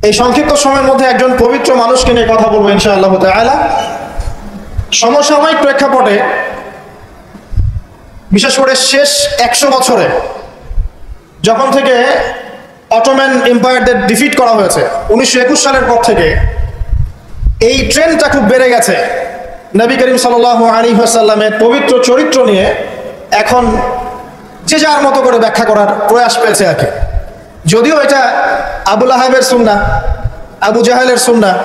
এই সংক্ষিপ্ত সময়ের মধ্যে একজন পবিত্র মানুষকে নিয়ে কথা বলবো ইনশাআল্লাহ তাআলা। সমসাময়িক প্রেক্ষাপটে বিশেষ করে শেষ 100 বছরে যখন থেকে অটোম্যান এম্পায়ারদের ডিফিট করা হয়েছে 1921 সালের পর থেকে এই ট্রেন্ডটা খুব বেড়ে গেছে। নবী করিম সাল্লাল্লাহু আলাইহি ওয়াসাল্লামের পবিত্র চরিত্র নিয়ে এখন যে যার মতো করে ব্যাখ্যা করার প্রয়াস পেয়েছে আর কি। যদিও এটা আবু লাহাবের সুন্নাহ, আবু জাহেলের সুন্নাহ,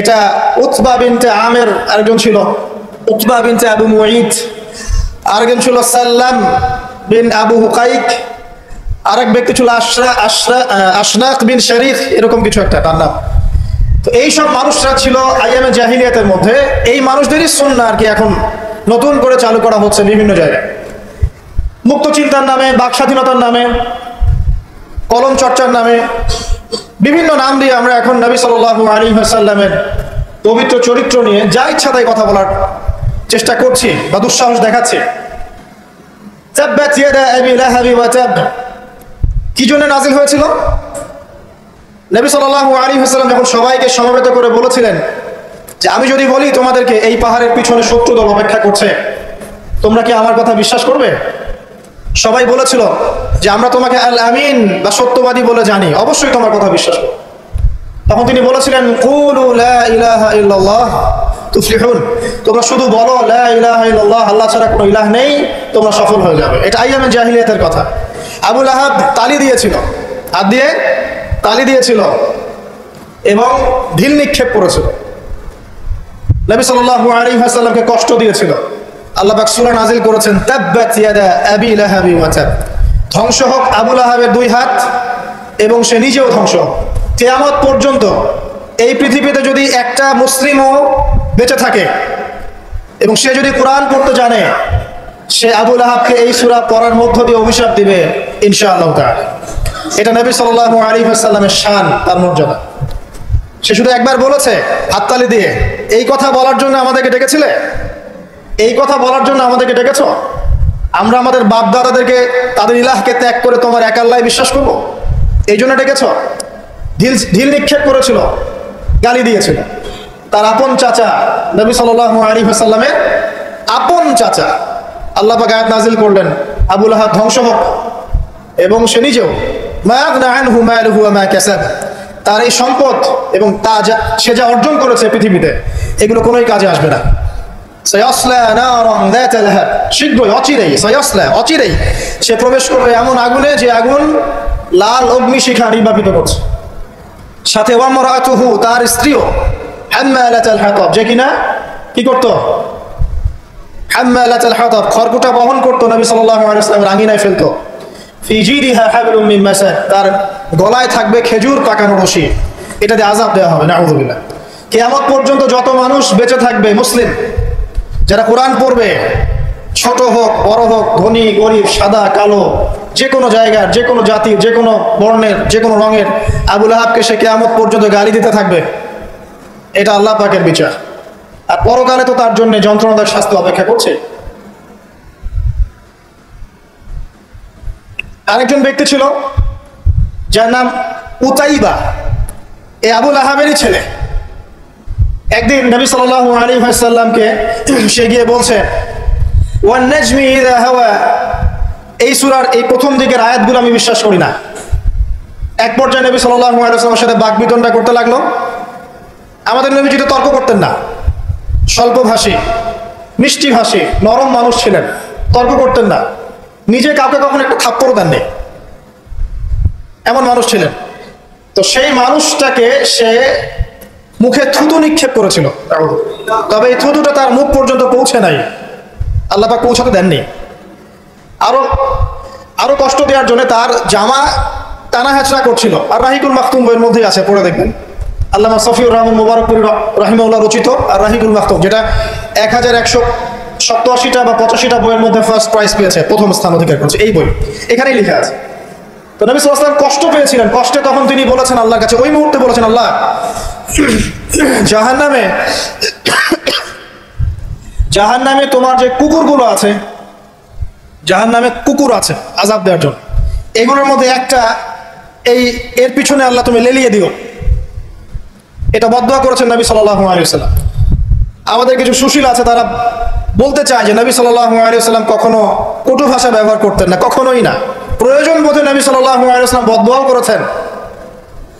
এটা উতবা বিনতে আমের আরেকজন ছিল, উতবা বিনতে আবু মুঈত, আরেকজন ছিল সাল্লাম বিন আবু হুকাইক, আরেক ব্যক্তি ছিল আশনাক বিন শরীফ, এরকম কিছু একটা তার নাম। তো এইসব মানুষরা ছিল আইয়ামে জাহিলিয়াতের মধ্যে। এই মানুষদেরই সুন্নাহ আর কি এখন নতুন করে চালু করা হচ্ছে বিভিন্ন জায়গায়। মুক্ত চিন্তার নামে, বাক স্বাধীনতার নামে, কলম চর্চার নামে, বিভিন্ন নাম দিয়ে আমরা এখন নবী সাল্লাল্লাহু আলাইহি ওয়াসাল্লামের পবিত্র চরিত্র নিয়ে যা ইচ্ছা তাই কথা বলার চেষ্টা করছি বা দুঃসাহস দেখাচ্ছি। তাব্বাত ইয়াদা আবি লাহাবি ওয়া তাব কি জন্য নাজিল হয়েছিল? নবী সাল্লাল্লাহু আলাইহি ওয়াসাল্লাম যখন সবাইকে সমবেত করে বলেছিলেন যে আমি যদি বলি তোমাদেরকে এই পাহাড়ের পিছনে শত্রু দল অপেক্ষা করছে, তোমরা কি আমার কথা বিশ্বাস করবে? সবাই বলেছিল যে আমরা তোমাকে আল আমিন বা সত্যবাদী বলে জানি, অবশ্যই তোমার কথা বিশ্বাস করব। তখন তিনি বলেছিলেন কুলু লা ইলাহা ইল্লাল্লাহ তুফলিহুন, তোমরা শুধু বলো লা ইলাহা ইল্লাল্লাহ, আল্লাহ ছাড়া কোনো ইলাহ নেই, তোমরা সফল হয়ে যাবে। এটা আইয়ামে জাহিলিয়াতের কথা। আবু লাহাব তালি দিয়েছিল, হাত দিয়ে তালি দিয়েছিল এবং ঢিল নিক্ষেপ করেছিল, নবী সাল্লাল্লাহু আলাইহি ওয়াসাল্লামকে কষ্ট দিয়েছিল। আল্লাহ পাক সূরা নাজিল করেছেন তাব্বাত ইয়াদা আবি লাহাবি ওয়া তাব, ধ্বংস হোক আবু লাহাবের দুই হাত এবং সে নিজেও ধ্বংস হোক। কিয়ামত পর্যন্ত এই পৃথিবীতে যদি একটা মুসলিমও বেঁচে থাকে এবং সে যদি কোরআন পড়তে জানে, সে আবু লাহাবকে এই সূরা পড়ার মধ্য দিয়ে অভিশাপ দিবে ইনশাআল্লাহ তাআলা। এটা নবী সাল্লাল্লাহু আলাইহি ওয়াসাল্লামের শান, তার মর্যাদা। সে শুধু একবার বলেছে হাততালি দিয়ে, এই কথা বলার জন্য আমাদেরকে ডেকেছিলে? এই কথা বলার জন্য আমাদেরকে ডেকেছ? আমরা আমাদের বাপ দাদাদেরকে, তাদের ইলাহকে ত্যাগ করে তোমার এক আল্লাহ বিশ্বাস করবো, এই জন্য ডেকেছ? ঢিল নিক্ষেপ করেছিল, গালি দিয়েছিল। তার আপন চাচা নবী সাল্লাল্লাহু আলাইহি ওয়াসাল্লামের আপন চাচা, আল্লাহ পাক আয়াত নাজিল করলেন আবু লাহাব ধ্বংস হোক এবং সে নিজেও মা আগনা আনহু মালুহু ওয়া মা কাসাব, তার এই সম্পদ এবং সে যা অর্জন করেছে পৃথিবীতে, এগুলো কোনোই কাজে আসবে না। সায়াসলা নারান যাতা লাহাব, শীঘ্রই অচিরেই সে প্রবেশ করবে এমন আগুনে যে আগুন লাল অগ্নিশিখা নির্বাপিত করছে। সাথে ওয়া মারাতুহু, তার স্ত্রীও, হাম্মালাতাল হাতাব, যে কিনা কি করত? হাম্মালাতাল হাতাব, খড়কুটা বহন করতো, নবী সাল্লাল্লাহু আলাইহি ওয়াসাল্লামের আঙিনায় ফেলতো। ফি জিদিহা হাবলুম মিন মাসাদ, তার গলায় থাকবে খেজুর পাকানো রশি, এটাতে আযাব দেওয়া হবে নাউযুবিল্লাহ। কিয়ামত পর্যন্ত যত মানুষ বেঁচে থাকবে মুসলিম, যারা কোরআন পড়বে, ছোট হোক বড় হোক, ধনী গরিব, সাদা কালো, যে কোনো জায়গার, যে কোনো জাতির, যে কোনো বর্ণের, যে কোনো রঙের, আবু লাহাবকে সে কিয়ামত পর্যন্ত গালি দিতে থাকবে। এটা আল্লাহ পাকের বিচার। আর পরকালে তো তার জন্য যন্ত্রণাদায়ক শাস্তি অপেক্ষা করছে। আরেকজন ব্যক্তি ছিল যার নাম উতাইবা, এ আবু লাহাবেরই ছেলে। একদিন নবী সাল্লাল্লাহু আলাইহি ওয়াসাল্লামকে সে গিয়ে বলছে ওয়ান নাজমি ইযা হাওয়া, এই সূরার এই প্রথম দিকের আয়াতগুলো আমি বিশ্বাস করি না। এক পর্যায়ে নবী সাল্লাল্লাহু আলাইহি ওয়াসাল্লামের সাথে বাকবিতণ্ডা করতে লাগলো। আমাদের নবীজি তো তর্ক করতেন না, স্বল্পভাষী, মিষ্টি ভাষী, নরম মানুষ ছিলেন, তর্ক করতেন না, নিজে কাউকে কখনো একটা থাপ্পড় দেননি, এমন মানুষ ছিলেন। তো সেই মানুষটাকে সে মুখে থুতু নিক্ষেপ করেছিল, তবে এই থুতুটা তার মুখ পর্যন্ত পৌঁছে নাই, আল্লাহ পাক পৌঁছাতে দেননি। আরো কষ্ট দেওয়ার জন্য তার জামা টানা হেঁচড়া করছিল। আর রাহিকুল মাখতুম বইয়ের মধ্যেই আছে, পড়ে দেখবেন। আল্লামা সফিউর রহমান মুবারকপুরি রাহিমাহুল্লাহ রচিত আর রাহিকুল মাখতুম, যেটা 1187টা বা 85টা বইয়ের মধ্যে ফার্স্ট প্রাইজ পেয়েছে, প্রথম স্থান অধিকার করেছে এই বই, এখানেই লেখা আছে। তো নবী সাল্লাল্লাহু আলাইহি ওয়াসাল্লাম কষ্ট পেয়েছিলেন। কষ্টে তখন তিনি বলেছেন আল্লাহর কাছে, ওই মুহূর্তে বলেছেন, আল্লাহ জাহান্নামে তোমার যে কুকুরগুলো আছে, জাহান্নামে কুকুর আছে আযাব দেওয়ার জন্য, এগুলোর মধ্যে এর পিছনে আল্লাহ তুমি লেলিয়ে দিও। এটা বদদুয়া করেছেন নবী সাল্লাল্লাহু আলাইহি ওয়াসাল্লাম। আমাদের কিছু সুশীল আছে, তারা বলতে চায় যে নবী সাল্লাল্লাহু আলাইহি ওয়াসাল্লাম কখনো কটু ভাষা ব্যবহার করতেন না, কখনোই না। প্রয়োজন বোধে নবী সাল্লাল্লাহু আলাইহি ওয়াসাল্লাম বদদুয়াও করেছেন।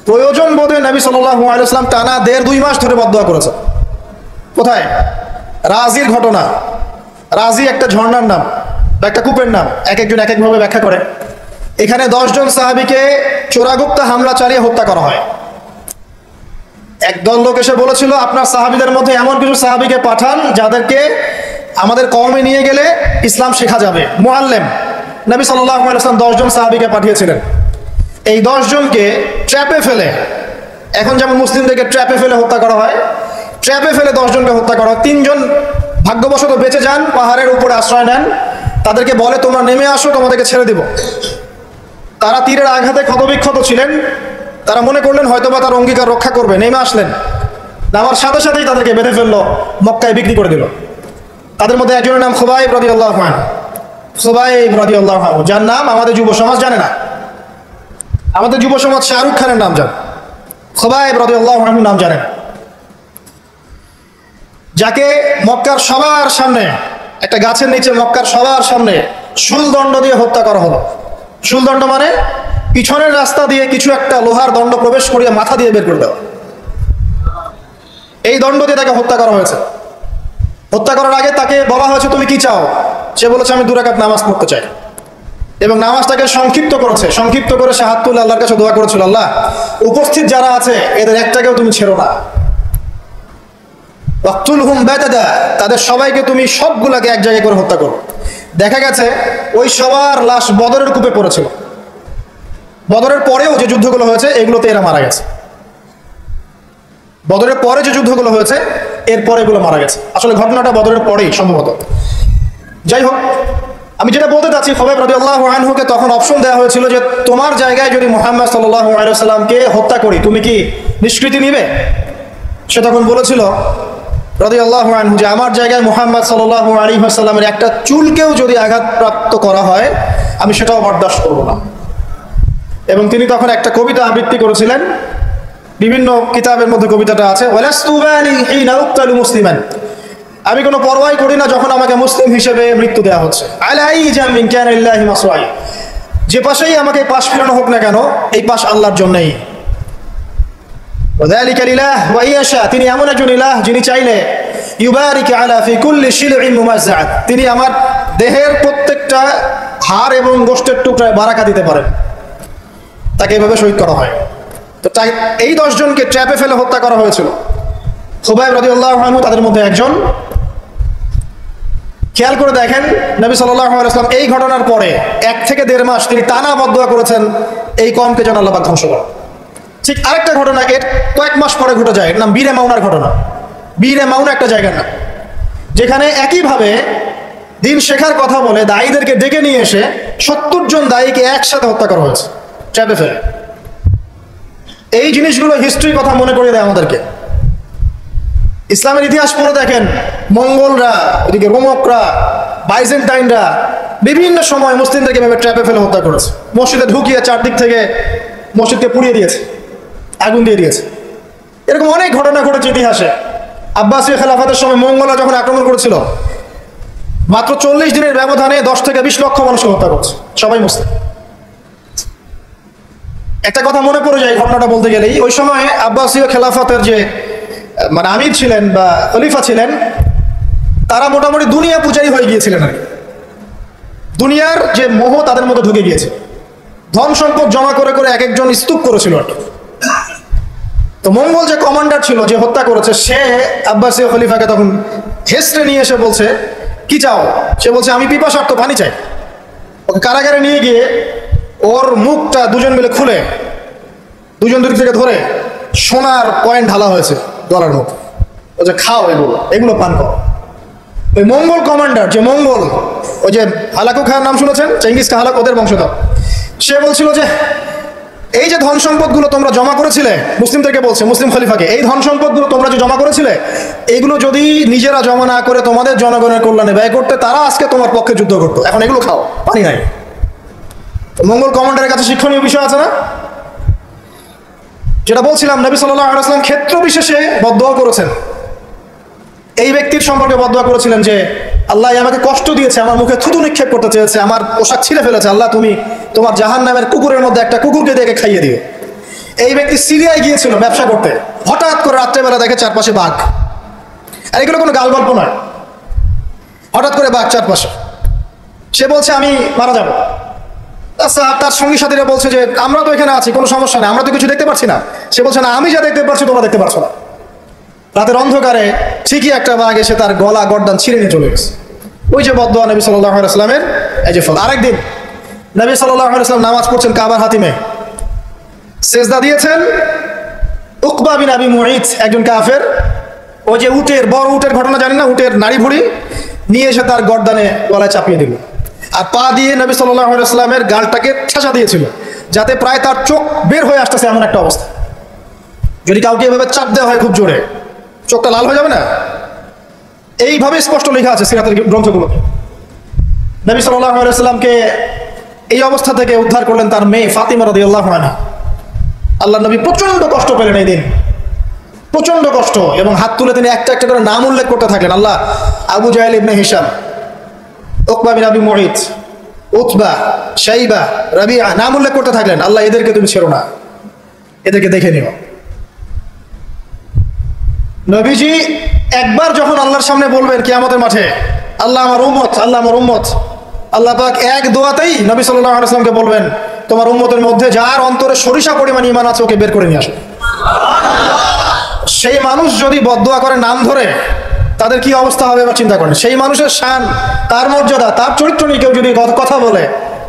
প্রয়োজন বোধে নবী সাল্লাল্লাহু আলাইহি ওয়াসাল্লাম টানা 1.5-2 মাস ধরে বদদুয়া করেছেন। কোথায়? রাজির ঘটনা। রাজি একটা ঝর্ণার নাম বা একটা কূপের নাম, এক একজন এক একভাবে ব্যাখ্যা করে। এখানে 10 জন সাহাবীকে চোরাগুপ্তা হামলা চালিয়ে হত্যা করা হয়। একদল লোক এসে বলেছিল, আপনার সাহাবীদের মধ্যে এমন কিছু সাহাবীকে পাঠান যাদেরকে আমাদের কওমে নিয়ে গেলে ইসলাম শেখা যাবে, মুআল্লিম। নবী সাল্লাল্লাহু আলাইহি ওয়াসাল্লাম 10 জন সাহাবীকে পাঠিয়েছিলেন। এই 10 জনকে ট্র্যাপে ফেলে, এখন যেমন মুসলিমদেরকে ট্র্যাপে ফেলে হত্যা করা হয়, ট্র্যাপে ফেলে 10 জনকে হত্যা করা হয়। 3 জন ভাগ্যবশত বেঁচে যান, পাহাড়ের উপরে আশ্রয় নেন। তাদেরকে বলে, তোমরা নেমে আসো, তোমাদেরকে ছেড়ে দিব। তারা তীরের আঘাতে ক্ষতবিক্ষত ছিলেন। তারা মনে করলেন হয়তোবা তার অঙ্গীকার রক্ষা করবে, নেমে আসলেন। নামার সাথে সাথেই তাদেরকে বেঁধে ফেললো, মক্কায় বিক্রি করে দিল। তাদের মধ্যে একজনের নাম খুবাইব রাদিয়াল্লাহু আনহু। খুবাইব রাদিয়াল্লাহু আনহু, যার নাম আমাদের যুব সমাজ জানে না। আমাদের যুব সমাজ শাহরুখ খানের নাম জানে, খুবাইব রাদিয়াল্লাহু আনহু নাম জানে না। যাকে মক্কার সবার সামনে, একটা গাছের নিচে মক্কার সবার সামনে শুলদণ্ড দিয়ে হত্যা করা হলো। শুলদণ্ড মানে পিছনের রাস্তা দিয়ে কিছু একটা লোহার দণ্ড প্রবেশ করিয়ে মাথা দিয়ে বের করে দেওয়া। এই দণ্ড দিয়ে তাকে হত্যা করা হয়েছে। হত্যা করার আগে তাকে বলা হয়েছে, তুমি কি চাও? সে বলেছে, আমি 2 রাকাত নামাজ পড়তে চাই। এবং নামাজটাকে সংক্ষিপ্ত করেছে। সংক্ষিপ্ত করে সে হাত তুলে আল্লাহর কাছে দোয়া করেছিল, আল্লাহ, উপস্থিত যারা আছে এদের একটাকেও তুমি ছেড়ো না। ওয়াকতুলহুম বাতাদা, তাদের সবাইকে তুমি সবগুলাকে এক জায়গায় করে হত্যা করো। দেখা গেছে ওই সবার লাশ বদরের কূপে পড়েছিল। বদরের পরেও যে যুদ্ধগুলো হয়েছে এগুলোতে এরা মারা গেছে। বদরের পরে যে যুদ্ধগুলো হয়েছে এরপরে এগুলো মারা গেছে। আসলে ঘটনাটা বদরের পরেই সম্ভবত। যাই হোক, আমি যেটা বলতে চাচ্ছি, খুবাইব রাদিয়াল্লাহু আনহুকে তখন অপশন দেওয়া হয়েছিল যে তোমার জায়গায় যদি মুহাম্মদ সাল্লাল্লাহু আলাইহি ওয়াসাল্লামকে হত্যা করি, তুমি কি নিষ্কৃতি নিবে? সে তখন বলেছিল রাদিয়াল্লাহু আনহু যে আমার জায়গায় মুহাম্মদ সাল্লাল্লাহু আলাইহি ওয়াসাল্লামের একটা চুলকেও যদি আঘাতপ্রাপ্ত করা হয় আমি সেটাও বরদাস্ত করব না। এবং তিনি তখন একটা কবিতা আবৃত্তি করেছিলেন। বিভিন্ন কিতাবের মধ্যে কবিতাটা আছে, ওয়ালাস্তু বালি হিনা উক্তালু মুসলিমান, আমি কোনো পরোয়াই করি না যখন আমাকে মুসলিম হিসেবে মৃত্যু দেওয়া হচ্ছে। আলাই জামিন কানা লিল্লাহি মাসরাই, যে পাশেই আমাকে পাশ ফেরানো হোক না কেন, এই পাশ আল্লাহর জন্যই। ওয়াযালিকা লিলাহ ওয়া ইয়াশা, তিনি এমন একজন ইলাহ যিনি চাইলে ইউবারিক আলা ফি কুল্লি শিলইন মুমাজ্জাআত, তিনি আমার দেহের প্রত্যেকটা হাড় এবং গোশতের টুকরায় বারাকা দিতে পারেন। তাকে এভাবে শহীদ করা হয়। তো তাই এই 10 জনকে ট্র্যাপে ফেলে হত্যা করা হয়েছিল। খুবাইব রাদিয়াল্লাহু আনহু তাদের মধ্যে একজন। খেয়াল করে দেখেন, নবী সাল্লাল্লাহু আলাইহি ওয়াসাল্লাম এই ঘটনার পরে 1 থেকে 1.5 মাস তিনি টানা বদদুয়া করেছেন এই কওমকে যেন আল্লাহ পাক ধ্বংস করে। ঠিক আরেকটা ঘটনা এর কয়েক মাস পরে ঘটে যায়, এর নাম বীরে মাউনার ঘটনা। বীরে মাউনা একটা জায়গার নাম, যেখানে একইভাবে দিন শেখার কথা বলে দায়ীদেরকে ডেকে নিয়ে এসে 70 জন দায়ীকে একসাথে হত্যা করা হয়েছে ট্র্যাপে ফেলে। এই জিনিসগুলো হিস্ট্রির কথা মনে করিয়ে দেয় আমাদেরকে। ইসলামের ইতিহাস পড়ে দেখেন, মঙ্গলরা, ওদিকে রোমকরা, বাইজেন্টাইনরা বিভিন্ন সময় মুসলিমদেরকে এভাবে ট্র্যাপে ফেলে হত্যা করেছে। মসজিদে ঢুকিয়ে চারদিক থেকে মসজিদকে পুড়িয়ে দিয়েছে, আগুন দিয়ে দিয়েছে। এরকম অনেক ঘটনা ঘটেছে ইতিহাসে। আব্বাসীয় খেলাফতের সময় মঙ্গলরা যখন আক্রমণ করেছিল, মাত্র 40 দিনের ব্যবধানে 10 থেকে 20 লক্ষ মানুষকে হত্যা করছে, সবাই মুসলিম। একটা কথা মনে পড়ে যায় ঘটনাটা বলতে গেলেই, ওই সময় আব্বাসীয় খেলাফতের যে মানে আমির ছিলেন বা খলিফা ছিলেন, তারা মোটামুটি দুনিয়া পূজারী হয়ে গিয়েছিলেন আর কি। দুনিয়ার যে মোহ তাদের মধ্যে ঢুকে গিয়েছে। ধন সম্পদ জমা করে করে এক একজন স্তূপ করেছিল আর কি। তো মঙ্গল যে কমান্ডার ছিল, যে হত্যা করেছে, সে আব্বাসীয় খলিফাকে তখন হেসড়ে নিয়ে এসে বলছে, কি চাও? সে বলছে, আমি পিপাসার্ত, পানি চাই। ওকে কারাগারে নিয়ে গিয়ে ওর মুখটা দুজন মিলে খুলে দুজন দিক থেকে ধরে সোনার পয়েন্ট ঢালা হয়েছে গলার মধ্যে। ও যে খাও, এগুলো পান করো। ওই মঙ্গল কমান্ডার, যে মঙ্গল, ওই যে হালাকু খান নাম শুনেছেন, চেঙ্গিস খান হালাক, ওদের বংশধর, সে বলছিল যে এই যে ধন সম্পদগুলো তোমরা জমা করেছিলে, মুসলিমদেরকে বলছে, মুসলিম খলিফাকে, এই ধন সম্পদগুলো তোমরা যে জমা করেছিলে, এইগুলো যদি নিজেরা জমা না করে তোমাদের জনগণের কল্যাণে ব্যয় করতে, তারা আজকে তোমার পক্ষে যুদ্ধ করতো। এখন এগুলো খাও, পানি নাই। মঙ্গল কমান্ডারের কাছে শিক্ষণীয় বিষয় আছে না? যেটা বলছিলাম, নবী সাল্লাল্লাহু আলাইহি ওয়াসাল্লাম ক্ষেত্র বিশেষে বদদুয়া করেছেন। এই ব্যক্তির সম্পর্কে বদদুয়া করেছিলেন যে আল্লাহ আমাকে কষ্ট দিয়েছে, আমার মুখে থুতু নিক্ষেপ করতে চেয়েছে, আমার পোশাক ছিঁড়ে ফেলেছে, আল্লাহ তুমি তোমার জাহান্নামের কুকুরের মধ্যে একটা কুকুরকে দেখে খাইয়ে দিও। এই ব্যক্তি সিরিয়ায় গিয়েছিল ব্যবসা করতে, হঠাৎ করে রাত্রেবেলা দেখে চারপাশে বাঘ। আর এগুলো কোনো গাল গল্প নয়, হঠাৎ করে বাঘ চারপাশে। সে বলছে আমি মারা যাবো। আচ্ছা, তার সঙ্গী সাথীরা বলছে যে আমরা তো এখানে আছি, কোনো সমস্যা নেই, আমরা তো কিছু দেখতে পাচ্ছি না। সে বলছে না, আমি যা দেখতে পাচ্ছি তোমরা দেখতে পাচ্ছ না। রাতের অন্ধকারে ঠিকই একটা বাঘ এসে তার গলা গর্দান ছিঁড়ে নিয়ে চলে গেছে। ওই যে বদদুয়া নবী সাল্লাল্লাহু আলাইহি ওয়াসাল্লামের এই যে ফল। আরেকদিন নবী সাল্লাল্লাহু আলাইহি ওয়াসাল্লাম নামাজ পড়ছেন কাবার হাতিমে, সেজদা দিয়েছেন। উকবা বিন আবি মুঈত, একজন কাফের, ওই যে উটের বড় উটের ঘটনা জানেন না, উটের নাড়ি ভুড়ি নিয়ে এসে তার গর্দানে গলায় চাপিয়ে দিল, আর পা দিয়ে নবী সাল্লাল্লাহু আলাইহি ওয়াসাল্লামের গালটাকে ঠেসা দিয়েছিল, যাতে প্রায় তার চোখ বের হয়ে আসতেছে এমন একটা অবস্থা। যদি কাউকে এভাবে চাপ দেওয়া হয় খুব জোরে, চোখটা লাল হয়ে যাবে না? এইভাবে স্পষ্ট লেখা আছে সিরাতের গ্রন্থগুলোতে। নবী সাল্লাল্লাহু আলাইহি ওয়াসাল্লামকে এই অবস্থা থেকে উদ্ধার করলেন তার মেয়ে ফাতিমা রাদিয়াল্লাহু আনহা। আল্লাহ নবী প্রচন্ড কষ্ট পেলেন এই দিন, প্রচন্ড কষ্ট, এবং হাত তুলে তিনি একটা একটা করে নাম উল্লেখ করতে থাকলেন। আল্লাহ আবু জাহেল ইবনে হিশাম, উকবা বিন আবি মুঈত, উতবা, শাইবা, রাবিআ, নাম উল্লেখ করতে থাকলেন। আল্লাহ এদেরকে তুমি ছেড়ো না, এদেরকে দেখে নিও। নবীজি একবার যখন আল্লাহর সামনে বলবেন কিয়ামতের মাঠে, আল্লাহ আমার উম্মত, আল্লাহ আমার উম্মত, আল্লাহ পাক এক দোয়াতেই নবী সাল্লাল্লাহু আলাইহি ওয়াসাল্লামকে বলবেন তোমার উম্মতের মধ্যে যার অন্তরে সরিষা পরিমাণ ঈমান আছে ওকে বের করে নিয়ে আসো। সেই মানুষ যদি বদদুয়া করে নাম ধরে, তাদের কি অবস্থা হবে এবার চিন্তা করেন। সেই মানুষের শান, তার মর্যাদা, তার চরিত্র নিয়ে কেউ যদি কথা বলে,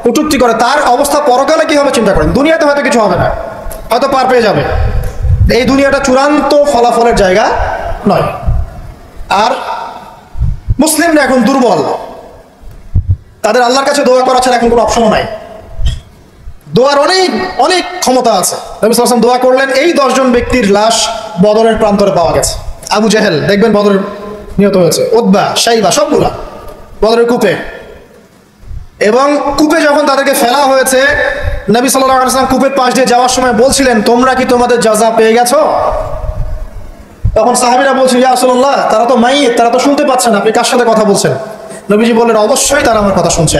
কটূক্তি করে, তার অবস্থা পরকালে কি হবে চিন্তা করেন। দুনিয়াতে হয়তো কিছু হবে না, হয়তো পার পেয়ে যাবে, এই দুনিয়াটা চূড়ান্ত ফলাফলের জায়গা নয়। আর মুসলিমরা এখন দুর্বল, তাদের আল্লাহর কাছে দোয়া করা ছাড়া এখন কোনো অপশনও নাই। দোয়ার অনেক অনেক ক্ষমতা আছে। নবী সাল্লাল্লাহু আলাইহি ওয়াসাল্লাম দোয়া করলেন, এই 10 জন ব্যক্তির লাশ বদরের প্রান্তরে পাওয়া গেছে। আবু জাহেল দেখবেন বদরের নিহত হয়েছে, উতবা, শাইবা, সবগুলা বদরের কূপে। এবং কূপে যখন তাদেরকে ফেলা হয়েছে, নবী সাল্লাল্লাহু আলাইহি ওয়াসাল্লাম কূপের পাশ দিয়ে যাওয়ার সময় বলছিলেন তোমরা কি তোমাদের জাযা পেয়ে গেছো? তখন সাহাবীরা বলছে ইয়া রাসূলুল্লাহ, তারা তো মাইয়িত, তারা তো শুনতে পাচ্ছে না, আপনি কার সাথে কথা বলছেন? নবীজি বললেন অবশ্যই তারা আমার কথা শুনছে।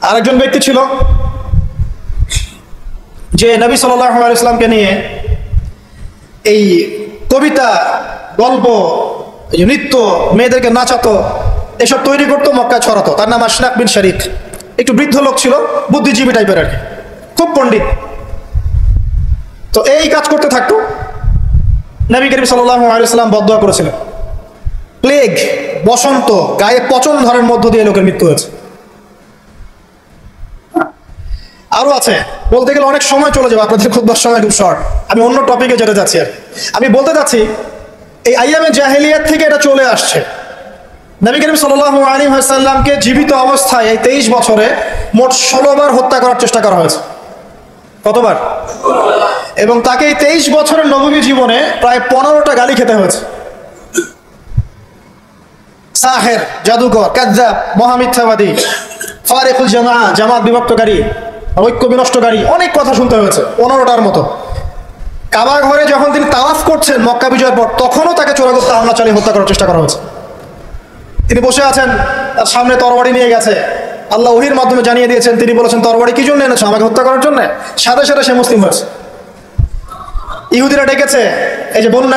আরেকজন ব্যক্তি ছিল যে নবী সাল্লাল্লাহু আলাইহি ওয়াসাল্লামকে নিয়ে এই কবিতা, গল্প, নৃত্য, মেয়েদেরকে নাচাতো, এসব তৈরি করতো, মক্কায় ছড়াতো। তার নাম আশরাক বিন শারিক। একটু বৃদ্ধ লোক ছিল, বুদ্ধিজীবী টাইপের আর কি, খুব পণ্ডিত। তো এই কাজ করতে থাকতো। নবী করিম সাল্লাল্লাহু আলাইহি ওয়াসাল্লাম বদদুয়া করেছিলেন, প্লেগ, বসন্ত, গায়ে পচন ধরার মধ্য দিয়ে লোকের মৃত্যু হয়েছে। আরো আছে, বলতে গেলে অনেক সময় চলে যাবে, আপনাদের খুব সময় খুব শর্ট। আমি অন্য টপিকে যেতে যাচ্ছি। আর আমি বলতে যাচ্ছি এই আইয়ামে জাহেলিয়াত থেকে এটা চলে আসছে। নবী করিম সাল্লাল্লাহু আলাইহি ওয়াসাল্লামকে জীবিত অবস্থায় এই 23 বছরে মোট 16 বার হত্যা করার চেষ্টা করা হয়েছে। কতবার? এবং তাকে এই 23 বছরের নববী জীবনে প্রায় 15টা গালি খেতে হয়েছে। সাহের, জাদুকর, কাযযাব, মহামিথ্যাবাদী, ফারিকুল জামাআহ, জামাত বিভক্তকারী, ঐক্য বিনষ্টকারী, অনেক কথা শুনতে হয়েছে, 15টার মতো। কাবা ঘরে যখন তিনি তাওয়াফ করছেন মক্কা বিজয়ের পর, তখনও তাকে চোরাগোপ্তা হামলা চালিয়ে হত্যা করার চেষ্টা করা হয়েছে। তিনি বসে আছেন, তার সামনে তরবারি নিয়ে গেছে, আল্লাহ ওহীর মাধ্যমে জানিয়ে দিয়েছেন, তিনি বলেছেন তরবারি কি জন্য এনেছো? আমাকে হত্যা করার জন্য। সাথে সাথে সে মুসলিম হয়েছে। ইহুদিরা ডেকেছে, এই যে বনু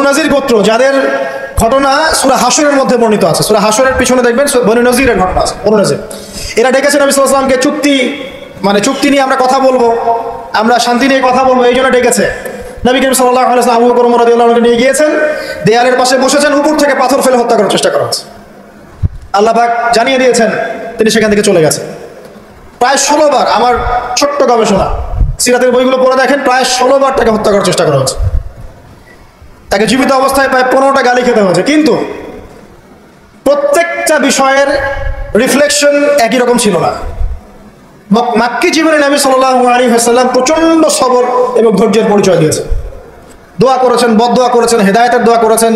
নাজির গোত্র, যাদের ঘটনা সূরা হাশরের মধ্যে বর্ণিত আছে। সূরা হাশরের পিছনে দেখবেন বনু নাজিরের ঘটনা আছে। বনু নাজির এরা ডেকেছে নবী সাল্লাল্লাহু আলাইহি ওয়াসাল্লামকে, চুক্তি নিয়ে আমরা কথা বলবো, আমরা শান্তি নিয়ে কথা বলবো, এই জন্য ডেকেছে। নবী করিম সাল্লাল্লাহু আলাইহি ওয়াসাল্লাম আবু বকর রাদিয়াল্লাহু আনহু নিয়ে গিয়েছেন, দেয়ালের পাশে বসেছেন, উপর থেকে পাথর ফেলে হত্যা করার চেষ্টা করা হচ্ছে। আল্লাহ পাক জানিয়ে দিয়েছেন, তিনি সেখান থেকে চলে গেছেন। প্রায় 16 বার, আমার ছোট্ট গবেষণা, সিরাতের বইগুলো পড়ে দেখেন, প্রায় 16 বার তাকে হত্যা করার চেষ্টা করা হচ্ছে। তাকে জীবিত অবস্থায় প্রায় 15টা গালি খেতে হয়েছে। কিন্তু প্রত্যেকটা বিষয়ের রিফ্লেকশন একই রকম ছিল না। মাক্কি জীবনে নবী সাল্লাল্লাহু আলাইহি ওয়াসাল্লাম প্রচন্ড সবর এবং ধৈর্যের পরিচয় দিয়েছেন, দোয়া করেছেন, বদদোয়া করেছেন, হেদায়েতের দোয়া করেছেন।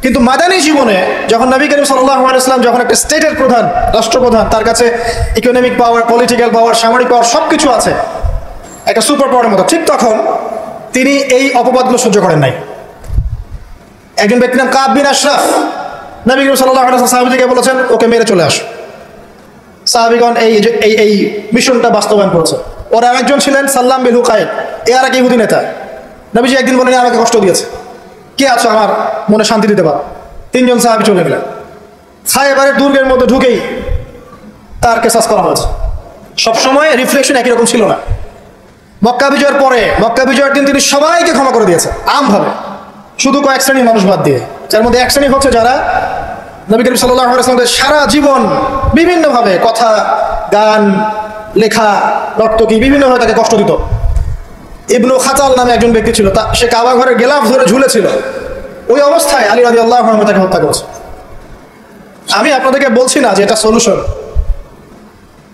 কিন্তু মাদানী জীবনে যখন নবী করিম সাল্লাল্লাহু আলাইহি ওয়াসাল্লাম যখন একটা স্টেটের প্রধান, রাষ্ট্রপ্রধান, তার কাছে ইকোনমিক পাওয়ার, পলিটিক্যাল পাওয়ার, সামরিক পাওয়ার সবকিছু আছে, একটা সুপার পাওয়ারের মতো। ঠিক তখন তিনি এই অপবাদগুলো সহ্য করেন নাই। একজন ব্যক্তির নাম কাব বিন আশরাফ নবী করিম সাল্লাল্লাহু আলাইহি ওয়াসাল্লাম সাহাবীদেরকে বলেছেন ওকে মেরে চলে আসো। সাহাবীগণ এই মিশনটা বাস্তবায়ন করেছে। ওরা আরেকজন ছিলেন সাল্লাম বিন হুকাইদ, আর এক ইহুদি নেতা। নবীজি একদিন বলেন আমাকে কষ্ট দিয়েছে, কে আছো আমার মনে শান্তি দিতে পারো? তিনজন সাহাবী চলে গেলেন। খায়বারের দুর্গের মধ্যে ঢুকেই তার কেসাস করা হয়েছে। সবসময় রিফ্লেকশন একই রকম ছিল না। মক্কা বিজয়ের পরে, মক্কা বিজয়ের দিন তিনি সবাইকে ক্ষমা করে দিয়েছে আমভাবে, শুধু কয়েক শ্রেণীর মানুষ বাদ দিয়ে। যার মধ্যে এক শ্রেণী হচ্ছে যারা নবী করিম সাল্লাল্লাহু আলাইহি ওয়াসাল্লামের সারা জীবন বিভিন্নভাবে কথা, গান, লেখা, নর্তকী বিভিন্নভাবে তাকে কষ্ট দিত। ইবনু খাতাল নামে একজন ব্যক্তি ছিল, সে কাবা ঘরের গেলাফ ধরে ঝুলেছিল। ওই অবস্থায় আলী রাদিয়াল্লাহু আনহু তাকে হত্যা করেছে। আমি আপনাদেরকে বলছি না যে এটা সলিউশন,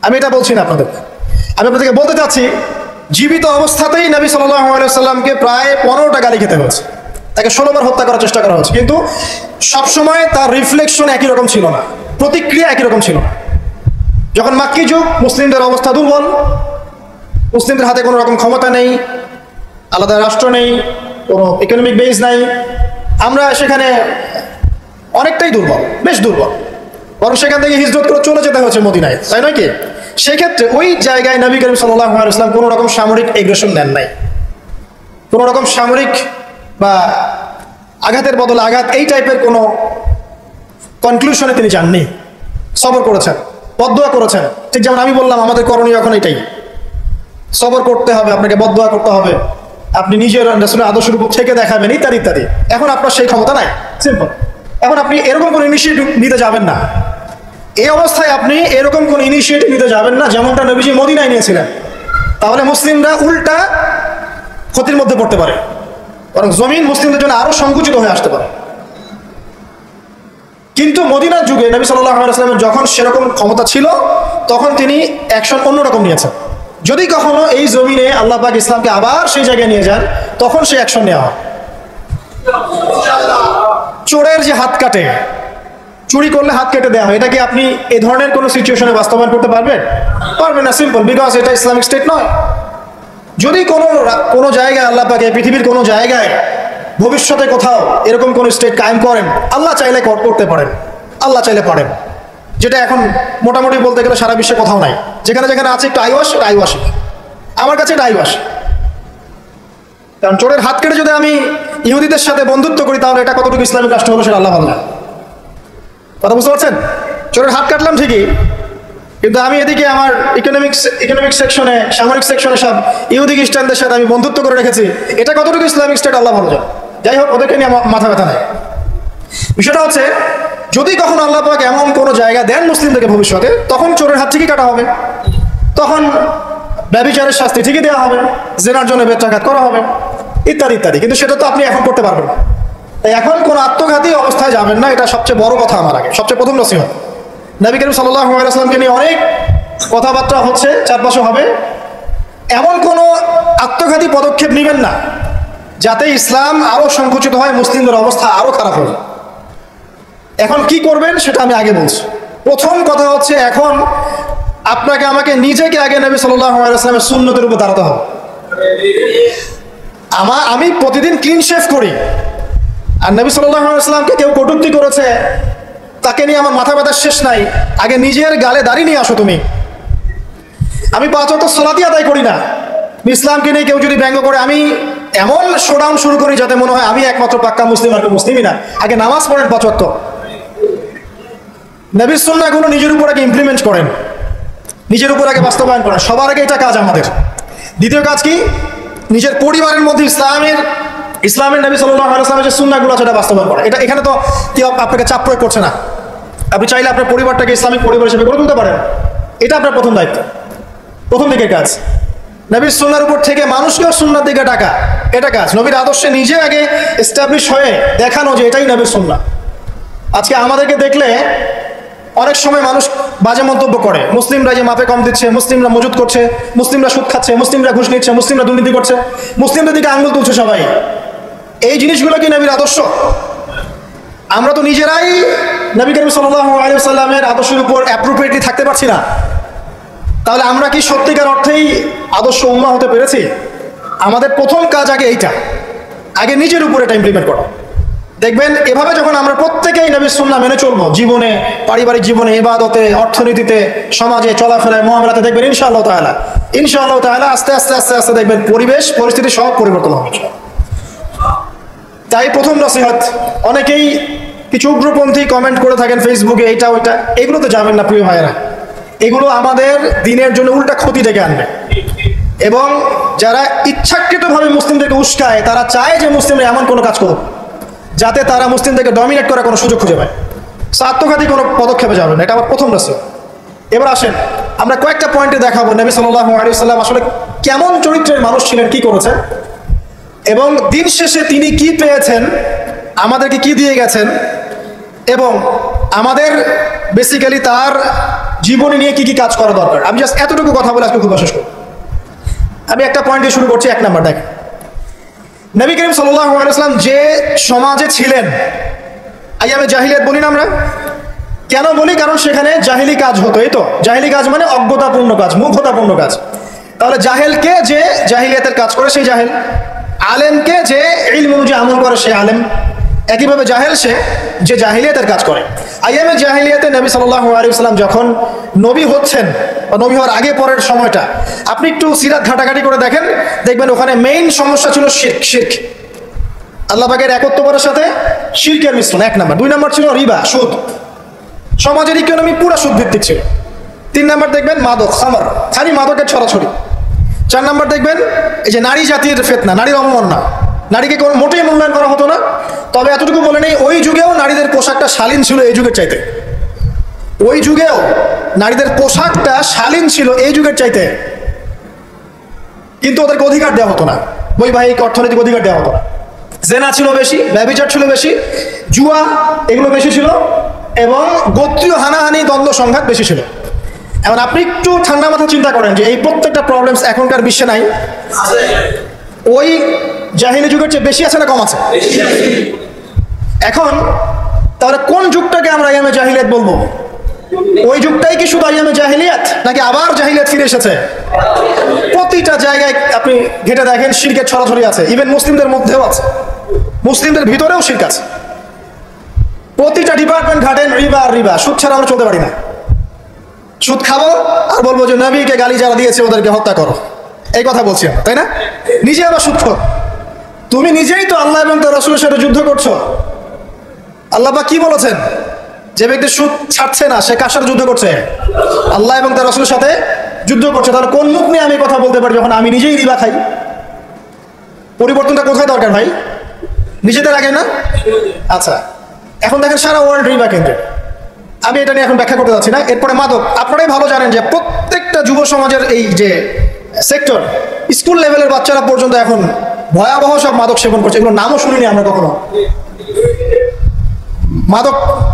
আমি এটা বলছি না আপনাদেরকে। আমি আপনাদেরকে বলতে চাচ্ছি জীবিত অবস্থাতেই নবী সাল্লাল্লাহু আলাইহি ওয়াসাল্লামকে প্রায় 15টা গালি খেতে হয়েছে, তাকে 16 বার হত্যা করার চেষ্টা করা হয়েছে, কিন্তু সবসময় তার রিফ্লেকশন একই রকম ছিল না, প্রতিক্রিয়া একই রকম ছিল না। যখন মাক্কি যুগ, মুসলিমদের অবস্থা দুর্বল, মুসলিমদের হাতে কোনো রকম ক্ষমতা নেই, আলাদা রাষ্ট্র নেই, কোনো ইকোনমিক বেস নাই, আমরা সেখানে অনেকটাই দুর্বল, বেশ দুর্বল। বরং সেখান থেকে হিজরত করে চলে যেতে হয়েছে মদিনায়, তাই নয় কি? সেক্ষেত্রে ওই জায়গায় নবী করিম সাল্লাল্লাহু আলাইহি ওয়াসাল্লাম কোনো রকম সামরিক এগ্রেশন নেন নাই, কোনো রকম সামরিক বা আঘাতের বদলে আঘাত, এই টাইপের কোনো কনক্লুশনে তিনি যাননি। সবর করেছেন, বদদোয়া করেছেন। ঠিক যেমন আমি বললাম আমাদের করণীয় এখন এটাই, সবর করতে হবে, আপনাকে বদদোয়া করতে হবে, আপনি নিজের রাসূলের আদর্শের উপর থেকে দেখাবেন, ইত্যাদি ইত্যাদি। এখন আপনার সেই ক্ষমতা নাই, সিম্পল। এখন আপনি এরকম কোনো ইনিশিয়েটিভ নিতে যাবেন না। এই অবস্থায় আপনি এরকম কোনো ইনিশিয়েটিভ নিতে যাবেন না যেমনটা নবীজি মদিনায় নিয়েছিলেন, তাহলে মুসলিমরা উল্টা ক্ষতির মধ্যে পড়তে পারে, বরং জমিন মুসলিমদের জন্য আরো সংকুচিত হয়ে আসতে পারে। কিন্তু মদিনার যুগে নবী সাল্লাল্লাহু আলাইহি ওয়াসাল্লামের যখন সেরকম ক্ষমতা ছিল, তখন তিনি অ্যাকশন অন্যরকম নিয়েছেন। যদি কখনো এই জমিনে আল্লাহ পাক ইসলামকে আবার সেই জায়গায় নিয়ে যান, তখন সেই অ্যাকশন নেওয়া হয়। চোরের যে হাত কাটে, চুরি করলে হাত কেটে দেওয়া হয়, এটা কি আপনি এই ধরনের কোনো সিচুয়েশনে বাস্তবায়ন করতে পারবেন? পারবেন না, সিম্পল, বিকজ এটা ইসলামিক স্টেট নয়। যদি কোনো জায়গায় আল্লাহ পাক পৃথিবীর কোনো জায়গায় ভবিষ্যতে কোথাও এরকম কোন স্টেট কায়েম করেন, আল্লাহ চাইলে করতে পারেন, আল্লাহ চাইলে পারেন, যেটা এখন মোটামুটি বলতে গেলে সারা বিশ্বে কোথাও নাই। যেখানে যেখানে আছে একটু আইওয়াস, আইওয়াসী, আমার কাছে এটা আইওয়াস। কারণ চোরের হাত কেটে যদি আমি ইহুদিদের সাথে বন্ধুত্ব করি, তাহলে এটা কতটুকু ইসলামিক রাষ্ট্র হলো সেটা আল্লাহ ভালো না। কথা বুঝতে পারছেন? চোরের হাত কাটলাম ঠিকই, কিন্তু আমি এদিকে আমার ইকোনমিক সেকশনে, সামরিক সেকশনে সব ইহুদি খ্রিস্টানদের সাথে আমি বন্ধুত্ব করে রেখেছি, এটা কতটুকু ইসলামিক স্টেট আল্লাহ ভালো জানে। যাই হোক, ওদেরকে নিয়ে মাথা ব্যথা নেই। বিষয়টা হচ্ছে যদি কখনো আল্লাহ পাক এমন কোনো জায়গা দেন মুসলিমদেরকে ভবিষ্যতে, তখন চোরের হাত ঠিকই কাটা হবে, তখন ব্যভিচারের শাস্তি ঠিকই দেওয়া হবে, জেনার জন্য বেত্রাঘাত করা হবে, ইত্যাদি ইত্যাদি। কিন্তু সেটা তো আপনি এখন করতে পারবেন না। তাই এখন কোনো আত্মঘাতী অবস্থায় যাবেন না, এটা সবচেয়ে বড় কথা। আমার আগে সবচেয়ে প্রথম নসিহত, নবী করিম সাল্লাল্লাহু আলাইহি ওয়াসাল্লামকে নিয়ে অনেক কথাবার্তা হচ্ছে, চারপাশে হবে, এমন কোনো আত্মঘাতী পদক্ষেপ নেবেন না যাতে ইসলাম আরো সংকুচিত হয়, মুসলিমদের অবস্থা আরো খারাপ হয়। এখন কি করবেন সেটা আমি আগে বলছি। প্রথম কথা হচ্ছে, এখন আপনাকে আমাকে নিজেকে আগে নবী সাল্লাল্লাহু আলাইহি ওয়াসাল্লামের সুন্নতের উপর দাঁড়াতে হবে। আমি প্রতিদিন ক্লিন শেভ করি, আর নবী সাল্লাল্লাহু আলাইহি ওয়াসাল্লামকে কেউ কটূক্তি করেছে, তাকে নিয়ে আমার মাথা ব্যথার শেষ নাই। আগে নিজের গালে দাঁড়িয়ে নিয়ে আসো তুমি। আমি 5 ওয়াক্ত সালাতই আদায় করি না, ইসলামকে নিয়ে কেউ যদি ব্যঙ্গ করে, আমি এমন শোডাউন শুরু করি যাতে মনে হয় আমি একমাত্র পাক্কা মুসলিম, আর কেউ মুসলিমই না। আগে নামাজ পড়েন 5 ওয়াক্ত, নবীর সুন্নাহগুলো নিজের উপর আগে ইমপ্লিমেন্ট করেন, নিজের উপর আগে বাস্তবায়ন করেন। সবার আগে এটা কাজ আমাদের। দ্বিতীয় কাজ কি? নিজের পরিবারের মধ্যে ইসলামের নবী সাল্লাল্লাহু আলাইহি ওয়াসাল্লামের যে সুন্নাহগুলো আছে সেটা বাস্তবায়ন করা। এটা এখানে তো কেউ আপনাকে চাপ প্রয়োগ করছে না, আপনি চাইলে আপনার পরিবারটাকে ইসলামিক পরিবার হিসেবে গড়ে তুলতে পারেন। এটা আপনার প্রথম দায়িত্ব, প্রথম দিকের কাজ। নবীর সুন্নাহর উপর থেকে মানুষকেও সুন্নাহর দিকে ডাকা, এটা কাজ। নবীর আদর্শে নিজে আগে এস্টাবলিশ হয়ে দেখানো যে এটাই নবীর সুন্নাহ। আজকে আমাদেরকে দেখলে অনেক সময় মানুষ বাজে মন্তব্য করে, মুসলিমরা যে মাপে কম দিচ্ছে, মুসলিমরা মজুদ করছে, মুসলিমরা সুদ খাচ্ছে, মুসলিমরা ঘুষ নিচ্ছে, মুসলিমরা দুর্নীতি করছে, মুসলিমদের দিকে আঙ্গুল তুলছে সবাই। এই জিনিসগুলো কি নবীর আদর্শ? আমরা তো নিজেরাই নবী করিম সাল্লাল্লাহু আলাইহি ওয়াসাল্লামের আদর্শের উপর অ্যাপ্রোপ্রিয়েটলি থাকতে পারছি না। তাহলে আমরা কি সত্যিকার অর্থেই আদর্শ উম্মাহ হতে পেরেছি? আমাদের প্রথম কাজ আগে এইটা, আগে নিজের উপরে এটা ইমপ্লিমেন্ট করা। দেখবেন এভাবে যখন আমরা প্রত্যেকেই নবীর সুন্নাহ মেনে চলবো, জীবনে, পারিবারিক জীবনে, ইবাদতে, অর্থনীতিতে, সমাজে, চলাফেরায়, মুআমালাতে, দেখবেন ইনশাআল্লাহ তাআলা আস্তে আস্তে দেখবেন পরিবেশ পরিস্থিতি সব পরিবর্তন হবে। তাই প্রথম নসিহত, অনেকেই কিছু উগ্রপন্থী কমেন্ট করে থাকেন ফেসবুকে, এইটা ওইটা, এগুলোতে যাবেন না প্রিয় ভাইয়েরা। এগুলো আমাদের দিনের জন্য উল্টা ক্ষতি ডেকে আনবে। এবং যারা ইচ্ছাকৃতভাবে মুসলিমদেরকে উস্কায়, তারা চায় যে মুসলিমরা এমন কোনো কাজ করুক যাতে তারা মুসলিমদেরকে ডমিনেট করার কোনো সুযোগ খুঁজে পায়। আত্মঘাতী কোনো পদক্ষেপে যাবে না, এটা আমার প্রথম নসিহত। এবার আসেন আমরা কয়েকটা পয়েন্টে দেখাবো নবী সাল্লাল্লাহু আলাইহি ওয়াসাল্লাম আসলে কেমন চরিত্রের মানুষ ছিলেন, কি করেছেন, এবং দিন শেষে তিনি কি পেয়েছেন, আমাদেরকে কি দিয়ে গেছেন, এবং আমাদের বেসিক্যালি তার জীবনে নিয়ে কি কি কাজ করা দরকার। আমি জাস্ট এতটুকু কথা বলে আজকে খুব শেষ করব। আমি একটা পয়েন্ট দিয়ে শুরু করছি। 1 নাম্বার, দেখেন নবী করিম সাল্লাল্লাহু আলাইহি ওয়াসাল্লাম যে সমাজে ছিলেন, আইয়ামে জাহিলিয়াত বলি না আমরা, কেন বলি? কারণ সেখানে জাহিলি কাজ হতো। এই তো জাহিলি কাজ মানে অজ্ঞতাপূর্ণ কাজ, মূর্খতাপূর্ণ কাজ। তাহলে জাহেলকে যে জাহিলিয়াতের কাজ করে সেই জাহেল, আলেমকে যে ইলম অনুযায়ী আমল করে সে আলেম, একইভাবে জাহেল সে যে জাহিলিয়াতের কাজ করে। আইয়ামে জাহিলিয়াতে নবী সাল্লাল্লাহু আলাইহি ওয়াসাল্লাম যখন নবী হচ্ছেন বা নবী হওয়ার আগে পরের সময়টা আপনি একটু সিরাত ঘাটাঘাটি করে দেখেন, দেখবেন ওখানে মেইন সমস্যা ছিল শিরক, আল্লাহ পাকের একত্ববাদের সাথে শিরকের মিশ্রণ 1 নাম্বার। 2 নাম্বার ছিল রিবা, সুদ। সমাজের ইকোনমি পুরো সুদ ভিত্তিক ছিল। 3 নাম্বার দেখবেন মাদক, খামার, খালি মাদকের ছড়াছড়ি। 4 নাম্বার দেখবেন এই যে নারী জাতির ফিতনা, নারীর অবমাননা, নারীকে কোনো মোটেই মূল্যায়ন করা হতো না। তবে এতটুকু বলে নেই, ওই যুগেও নারীদের পোশাকটা শালীন ছিল এই যুগের চাইতে। ওই যুগেও নারীদের পোশাকটা শালীন ছিল এই যুগের চাইতে, কিন্তু ওদেরকে অধিকার দেওয়া হতো না, বৈবাহিক অর্থনৈতিক অধিকার দেওয়া হতো না। জেনা ছিল বেশি, ব্যভিচার ছিল বেশি, জুয়া এগুলো বেশি ছিল, এবং গোত্রীয় হানাহানি, দ্বন্দ্ব সংঘাত বেশি ছিল। এখন আপনি একটু ঠান্ডা মাথা চিন্তা করেন যে এই প্রত্যেকটা প্রবলেমস এখনকার বিশ্বে নাই, ওই জাহিলি যুগের চেয়ে বেশি আছে না কম আছে? এখন তাহলে কোন যুগটাকে আমরা আইয়ামে জাহিলিয়াত বলবো? ওই যুগটাই কি শুধু আইয়ামে জাহিলিয়াত, নাকি আবার জাহিলিয়াত ফিরে এসেছে? প্রতিটা জায়গায় আপনি ঘেটে দেখেন শিরকের ছড়াছড়ি আছে, ইভেন মুসলিমদের মধ্যেও আছে, মুসলিমদের ভিতরেও শিরক আছে। প্রতিটা ডিপার্টমেন্ট ঘাটেন রিবা, সুদ ছাড়া আমরা চলতে পারি না। সুদ খাবো আর বলবো যে নবীকে গালি যারা দিয়েছে ওদেরকে হত্যা করো, এই কথা বলছি, তাই না? নিজে আবার সুদ খাও। তুমি নিজেই তো আল্লাহ এবং তার রাসূলের সাথে যুদ্ধ করছো। আল্লাহ পাক কি বলেছেন? যে ব্যক্তি সুদ ছাড়ছে না সে কার সাথে যুদ্ধ করছে? আল্লাহ এবং তার রাসূলের সাথে যুদ্ধ করছে। তাহলে কোন মুখ নিয়ে আমি কথা বলতে পারি যখন আমি নিজেই রিবা খাই? পরিবর্তনটা কোথায় দরকার ভাই? নিজেদের আগে না? আচ্ছা, এখন দেখেন সারা ওয়ার্ল্ড রিবা কেন্দ্রে। আমি এটা নিয়ে এখন ব্যাখ্যা করতে যাচ্ছি না। এরপরে মাদক, আপনারাই ভালো জানেন যে প্রত্যেকটা যুব সমাজের এই যে সেক্টর, স্কুল লেভেলের বাচ্চারা পর্যন্ত এখন ভয়াবহ সব মাদক সেবন করছে। এগুলো নামও শুনিনি আমরা কখনো।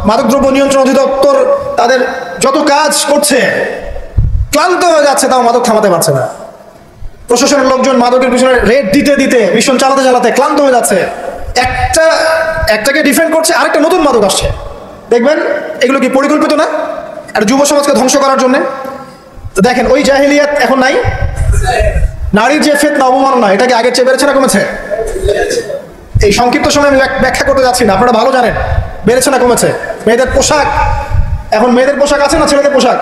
মাদকদ্রব্য নিয়ন্ত্রণ অধিদপ্তর তাদের যত কাজ করছে, ক্লান্ত হয়ে যাচ্ছে, তাও মাদক থামাতে পারছে না। প্রশাসনের লোকজন মাদকের পিছনে রেড দিতে মিশন চালাতে ক্লান্ত হয়ে যাচ্ছে। একটাকে ডিফেন্ড করছে, আরেকটা নতুন মাদক আসছে। দেখবেন এগুলো কি পরিকল্পিত না? আর যুব সমাজকে ধ্বংস করার জন্য। তো দেখেন ওই জাহিলিয়াত এখন নাই। নারীর যে ফিতনা, অবমাননা, এটা কি আগের চেয়ে বেড়েছে না কমেছে? এই সংক্ষিপ্ত সময় আমি ব্যাখ্যা করতে যাচ্ছি না, আপনারা ভালো জানেন বেড়েছে না কমেছে। মেয়েদের পোশাক, এখন মেয়েদের পোশাক আছে না ছেলেদের পোশাক?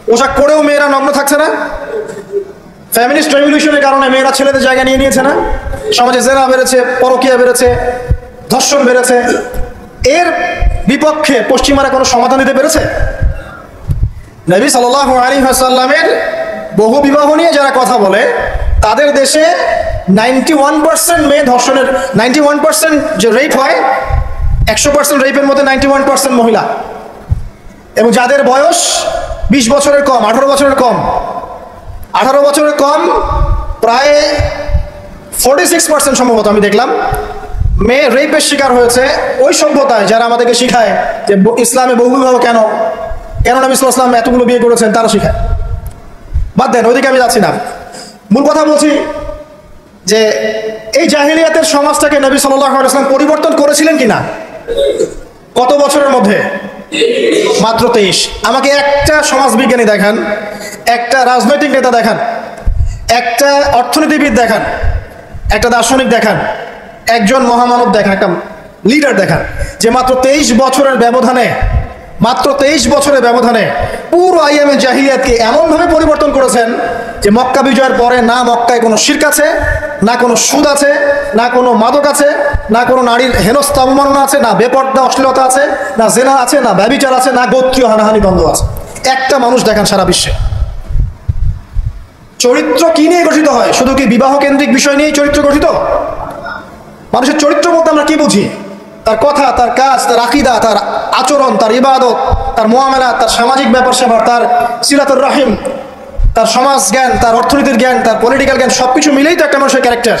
পোশাক পরেও মেয়েরা নগ্ন থাকছে না? ফ্যামিলিস্ট রেভলিউশনের কারণে মেয়েরা ছেলেদের জায়গা নিয়ে নিয়েছে না? সমাজে জেনা বেড়েছে, পরকীয়া বেড়েছে, ধর্ষণ বেড়েছে। এর বিপক্ষে পশ্চিমারা কোনো সমাধান দিতে পেরেছে? নবী সাল্লাল্লাহু আলাইহি ওয়াসাল্লামের বহু বিবাহ নিয়ে যারা কথা বলে, তাদের দেশে 91% মেয়ে ধর্ষণের, 91% যে রেপ হয়, 100% রেপের মধ্যে 91% মহিলা, এবং যাদের বয়স 20 বছরের কম, 18 বছরের কম, 18 বছরের কম প্রায় 46% সম্ভবত আমি দেখলাম মেয়ে রেপের শিকার হয়েছে। ওই সভ্যতায় যারা আমাদেরকে শিখায় যে ইসলামে বহু বিবাহ কেন নবী সাল্লাল্লাহু আলাইহি ওয়াসাল্লাম এতগুলো বিয়ে করেছেন, তারা শিখায়। বাদ দেন, ওইদিকে আমি যাচ্ছি না। মূল কথা বলছি যে এই জাহিলিয়াতের সমাজটাকে নবী সাল্লাল্লাহু আলাইহি ওয়াসাল্লাম পরিবর্তন করেছিলেন কিনা? কত বছরের মধ্যে? মাত্র 23। আমাকে একটা সমাজবিজ্ঞানী দেখান, একটা রাজনৈতিক নেতা দেখান, একটা অর্থনীতিবিদ দেখান, একটা দার্শনিক দেখান, একজন মহামানব দেখান, একটা লিডার দেখান যে মাত্র 23 বছরের ব্যবধানে, মাত্র 23 বছরের ব্যবধানে পুরো আইয়ামে জাহিলিয়াতকে এমনভাবে পরিবর্তন করেছেন যে মক্কা বিজয়ের পরে না মক্কায় কোনো শিরক আছে, না কোনো সুদ আছে, না কোনো মাদক আছে, না কোনো নারীর হেনস্থা অবমাননা আছে, না বেপর্দা অশ্লীলতা আছে, না জেনা আছে, না ব্যভিচার আছে, না গোত্রীয় হানাহানি দ্বন্দ্ব আছে। একটা মানুষ দেখান সারা বিশ্বে। চরিত্র কি নিয়ে গঠিত হয়? শুধু কি বিবাহ কেন্দ্রিক বিষয় নিয়েই চরিত্র গঠিত? মানুষের চরিত্র বলতে আমরা কি বুঝি? তার কথা, তার কাজ, তার আকীদা, তার আচরণ, তার ইবাদত, তার মুআমালাত, তার সামাজিক ব্যাপার স্যাপার, তার সিরাতুর রাহিম, তার সমাজ জ্ঞান, তার অর্থনীতির জ্ঞান, তার পলিটিক্যাল জ্ঞান, সবকিছু মিলেই তো একটা মানুষের ক্যারেক্টার।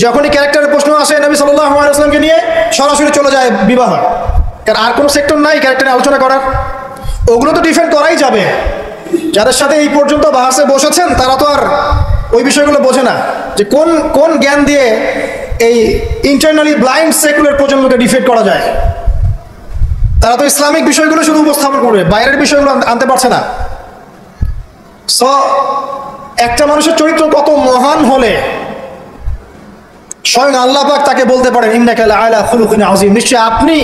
যখনই ক্যারেক্টারের প্রশ্ন আসে নবী সাল্লাল্লাহু আলাইহি ওয়াসাল্লামকে নিয়ে সরাসরি চলে যায় বিবাহ। কারণ আর কোনো সেক্টর নাই ক্যারেক্টার আলোচনা করার। ওগুলো তো ডিফেন্ড করাই যাবে। যাদের সাথে এই পর্যন্ত বাহাসে বসেছেন তারা তো আর ওই বিষয়গুলো বোঝে না যে কোন কোন জ্ঞান দিয়ে এই ইন্টারনালি ব্লাইন্ড সেকুলার প্রজন্মকে ডিফেন্ড করা যায়। তারা তো ইসলামিক বিষয়গুলো শুধু উপস্থাপন করবে, বাইরের বিষয়গুলো আনতে পারছে না। সো একটা মানুষের চরিত্র কত মহান হলে স্বয়ং আল্লাহ পাক তাকে বলতে পারেন ইন্নাকা লাআলা খুলুকিন আযীম, নিশ্চয় আপনি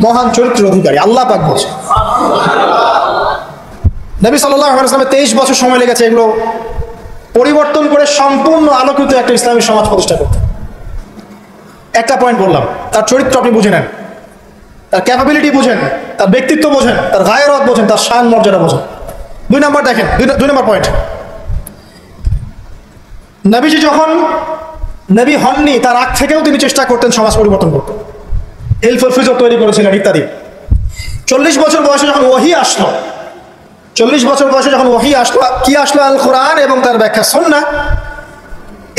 মহান চরিত্রের অধিকারী। আল্লাহ পাক বলছেন। নবী সাল্লাল্লাহু আলাইহি ওয়াসাল্লামের 23 বছর সময় লেগেছে এগুলো পরিবর্তন করে সম্পূর্ণ আলোকিত একটা ইসলামী সমাজ প্রতিষ্ঠা করতে। একটা পয়েন্ট বললাম, তার চরিত্র আপনি বুঝে নেন, তার ক্যাপাবিলিটি বুঝেন, তার ব্যক্তিত্ব বোঝেন, তার গায়রত বোঝেন, তার শান মর্যাদা বোঝেন। 2 নম্বর দেখেন, 2 নম্বর পয়েন্ট, নবীজি যখন নবী হননি তার আগ থেকেও তিনি চেষ্টা করতেন সমাজ পরিবর্তন করতে, হেলফুল ফিজর তৈরি করেছিলেন ইত্যাদি। 40 বছর বয়সে যখন ওহী আসলো, 40 বছর বয়সে যখন ওহী আসলো, কি আসলো? আল কোরআন এবং তার ব্যাখ্যা সুন্নাহ।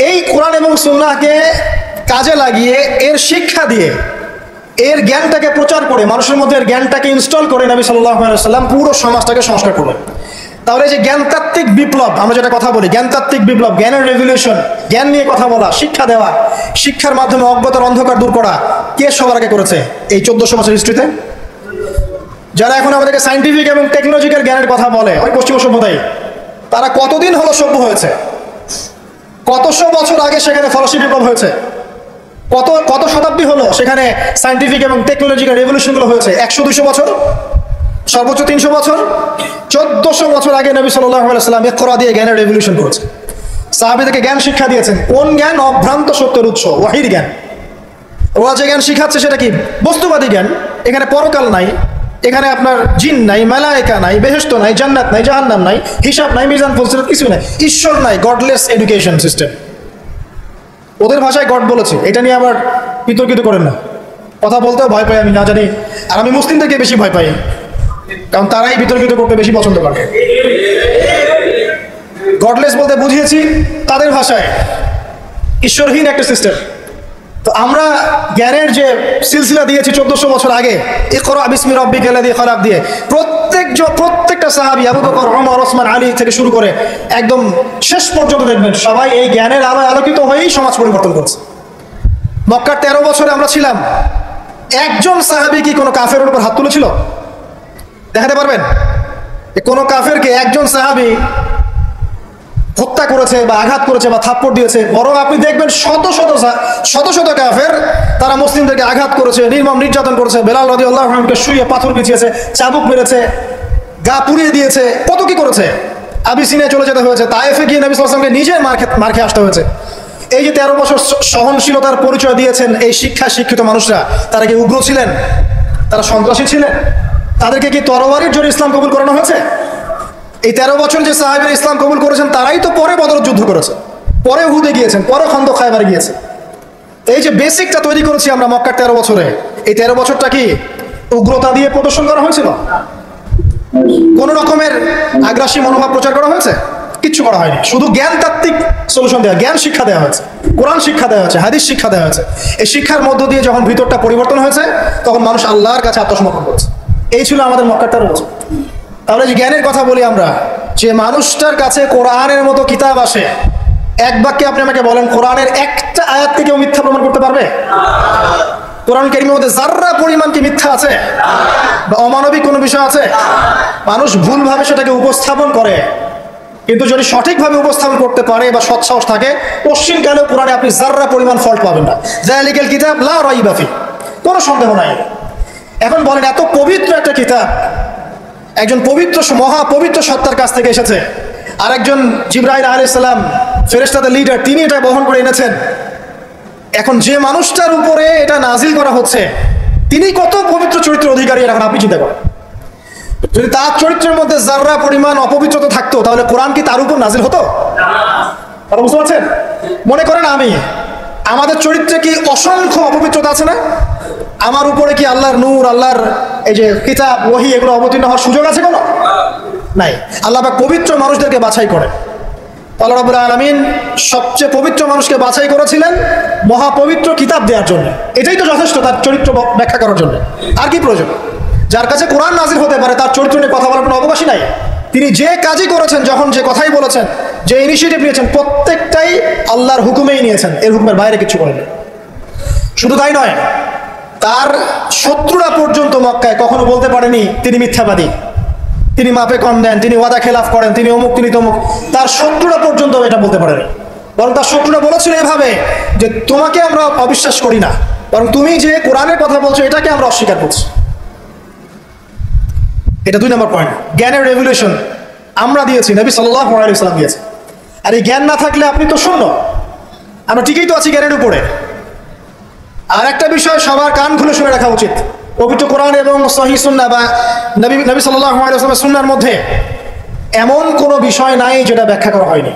এই কোরআন এবং সুন্নাহকে কাজে লাগিয়ে, এর শিক্ষা দিয়ে, এর জ্ঞানটাকে প্রচার করে, মানুষের মধ্যে এর জ্ঞানটাকে ইনস্টল করে নবী সাল্লাল্লাহু আলাইহি ওয়াসাল্লাম পুরো সমাজটাকে সংস্কার করলেন। তাহলে যে জ্ঞানতাত্ত্বিক বিপ্লব, আমরা যেটা কথা বলি জ্ঞানতাত্ত্বিক বিপ্লব, জ্ঞানের রেভলিউশন, জ্ঞান নিয়ে কথা বলা, শিক্ষা দেওয়া, শিক্ষার মাধ্যমে অজ্ঞতার অন্ধকার দূর করা, কে সবার আগে করেছে এই 1400 বছর হিস্ট্রিতে? যারা এখন আমাদেরকে সায়েন্টিফিক এবং টেকনোলজিক্যাল জ্ঞানের কথা বলে, ওই পশ্চিমা সভ্যতাই, তারা কতদিন হলো সভ্য হয়েছে? কতশো বছর আগে সেখানে ফরাসি বিপ্লব হয়েছে। কত শতাব্দী হলো সেখানে সায়েন্টিফিক এবং টেকনোলজিক্যাল রেভলিউশনগুলো হয়েছে? 100-200 বছর, সর্বোচ্চ 300 বছর। 1400 বছর আগে নবী সাল্লাল্লাহু আলাইহি ওয়াসাল্লাম ইকরা দিয়ে জ্ঞানের রেভলিউশন করেছে। সাহাবীদেরকে জ্ঞান শিক্ষা দিয়েছেন। কোন জ্ঞান? অভ্রান্ত সত্যের উৎস, ওয়াহির জ্ঞান। ওরা যে জ্ঞান শিখাচ্ছে সেটা কি? বস্তুবাদী জ্ঞান। এখানে পরকাল নাই, এখানে আপনার জিন নাই, মালায়েকা নাই, বেহেশত নাই, জান্নাত নাই, জাহান্নাম নাই, হিসাব নাই, মিজান ফজিলত কিছু নাই, ঈশ্বর নাই, গডলেস এডুকেশন সিস্টেম। ওদের ভাষায় গড বলেছে, এটা নিয়ে আবার বিতর্কিত করেন না। কথা বলতেও ভয় পাই আমি, না জানি। আর আমি মুসলিমদেরকে বেশি ভয় পাই, কারণ তারাই বিতর্কিত করতে বেশি পছন্দ করে। গডলেস বলতে বুঝিয়েছি তাদের ভাষায় ঈশ্বরহীন একটা সিস্টেম। তো আমরা জ্ঞানের যে সিলসিলা দিয়েছি 1400 বছর আগে, ইকরা বিসমি রাব্বিকাল লাযী খালাক দিয়ে, প্রত্যেকটা সাহাবী আবু বকর, ওমর, ওসমান, আলী থেকে শুরু করে একদম শেষ পর্যন্ত দেখবেন সবাই এই জ্ঞানের আলোয় আলোকিত হয়েই সমাজ পরিবর্তন করছে। মক্কার 13 বছরে আমরা ছিলাম, একজন সাহাবী কি কোনো কাফেরের উপর হাত তুলেছিল? দেখাতে পারবেন? কোনো কাফেরকে একজন সাহাবী হত্যা করেছে বা আঘাত করেছে বা থাপ্পড় দিয়েছে? বরং আপনি দেখবেন শত শত কাফের তারা মুসলিমদেরকে আঘাত করেছে, নির্মম নির্যাতন করেছে। বেলাল রাদিয়াল্লাহু আনহুকে শুইয়ে পাথর বিছিয়েছে, চাবুক মেরেছে, গা পুড়িয়ে দিয়েছে, কত কি করেছে। আবিসিনিয়ায় চলে যেতে হয়েছে, তায়েফে গিয়ে নবী সাল্লাল্লাহু আলাইহি ওয়াসাল্লামকে নিজে মার খেয়ে আসতে হয়েছে। এই যে 13 বছর সহনশীলতার পরিচয় দিয়েছেন এই শিক্ষিত মানুষরা, তারা কি উগ্র ছিলেন? তারা সন্ত্রাসী ছিলেন? তাদেরকে কি তরবারির জোরে ইসলাম কবুল করানো হয়েছে? এই 13 বছর যে সাহাবীরা ইসলাম কবুল করেছেন তারাই তো পরে বদর যুদ্ধ করেছে, পরে উহুদে গিয়েছেন, পরে খন্দক খায়বারে গিয়েছে। এই যে বেসিকটা তৈরি করেছি আমরা মক্কার 13 বছরে, এই 13 বছরটা কি উগ্রতা দিয়ে প্রদর্শন করা হয়েছিল? কোন রকমের আগ্রাসী মনোভাব প্রচার করা হয়েছে? কিচ্ছু করা হয়নি। শুধু জ্ঞানতাত্ত্বিক সলিউশন দেওয়া, জ্ঞান শিক্ষা দেওয়া হয়েছে, কোরআন শিক্ষা দেওয়া হয়েছে, হাদিস শিক্ষা দেওয়া হয়েছে। এই শিক্ষার মধ্য দিয়ে যখন ভিতরটা পরিবর্তন হয়েছে তখন মানুষ আল্লাহর কাছে আত্মসমর্পণ করেছে। এই ছিল আমাদের মক্কার 13 বছর। তাহলে যে জ্ঞানের কথা বলি আমরা, যে মানুষটার কাছে কোরআনের মতো কিতাব আসে, এক বাক্যে আপনি আমাকে বলেন কোরআনের একটা আয়াতকে কেউ মিথ্যা প্রমাণ করতে পারবে? কোরআন কারীমের মধ্যে যাররা পরিমাণ কি মিথ্যা আছে বা অমানবিক কোনো বিষয় আছে? মানুষ ভুলভাবে সেটাকে উপস্থাপন করে, কিন্তু যদি সঠিকভাবে উপস্থাপন করতে পারে বা সৎসাহস থাকে, পশ্চিমকালেও কোরআনে আপনি যাররা পরিমাণ ফল্ট পাবেন না। যালিকাল কিতাব লা রাইবা ফি, কোনো সন্দেহ নাই। এখন বলেন, এত পবিত্র একটা কিতাব, একজন পবিত্র মহাপবিত্র সত্তার কাছ থেকে এসেছে, আর একজন জিবরাইল আলাইহিস সালাম ফেরেশতাদের লিডার, তিনি এটা বহন করে এনেছেন। এখন যে মানুষটার উপরে এটা নাজিল করা হচ্ছে, তিনি কত পবিত্র চরিত্রের অধিকারী, এখন আপনি চিন্তা করেন। যদি তার চরিত্রের মধ্যে যাররা পরিমাণ অপবিত্রতা থাকতো, তাহলে কোরআন কি তার উপর নাজিল হতো? আপনারা বুঝতে পারছেন? মনে করেন আমাদের চরিত্রে কি অসংখ্য অপবিত্রতা আছে না? আমার উপরে কি আল্লাহর নূর, আল্লাহর এই যে কিতাব, ওহী, এগুলো অবতীর্ণ হওয়ার সুযোগ আছে কোনো? নাই। আল্লাহ পাক পবিত্র মানুষদেরকে বাছাই করে। আল্লাহ রাব্বুল আলামিন সবচেয়ে পবিত্র মানুষকে বাছাই করেছিলেন মহাপবিত্র কিতাব দেওয়ার জন্য। এটাই তো যথেষ্ট তার চরিত্র ব্যাখ্যা করার জন্য। আর কি প্রয়োজন? যার কাছে কোরআন নাজিল হতে পারে, তার চরিত্র নিয়ে কথা বলার কোনো অবকাশই নাই। তিনি যে কাজই করেছেন, যখন যে কথাই বলেছেন, যে ইনিশিয়েটিভ নিয়েছেন, প্রত্যেকটাই আল্লাহর হুকুমেই নিয়েছেন, এর হুকুমের বাইরে কিছু করেননি। শুধু তাই নয়, তার শত্রুরা পর্যন্ত মক্কায় কখনো বলতে পারেনি তিনি মিথ্যাবাদী, তিনি মাপে কম দেন, তিনি ওয়াদা খেলাফ করেন, তিনি অমুক, তিনি তমুক। তার শত্রুরা পর্যন্ত এটা বলতে পারেনি। বরং তার শত্রুরা বলেছিল এভাবে যে তোমাকে আমরা অবিশ্বাস করি না, বরং তুমি যে কোরআনের কথা বলছো এটাকে আমরা অস্বীকার করছি। এটা 2 নম্বর পয়েন্ট। জ্ঞানের রেভলিউশন আমরা দিয়েছি, নবী সাল্লাল্লাহু আলাইহি ওয়াসাল্লাম দিয়েছে। আর এই জ্ঞান না থাকলে আপনি তো শূন্য। আমরা ঠিকই তো আছি জ্ঞানের উপরে। আর একটা বিষয় সবার কান খুলে শুনে রাখা উচিত, পবিত্র কোরআন এবং সহিহ সুন্নাহ বা নবী সাল্লাল্লাহু আলাইহি ওয়াসাল্লামের সুন্নাহর মধ্যে এমন কোনো বিষয় নাই যেটা ব্যাখ্যা করা হয়নি।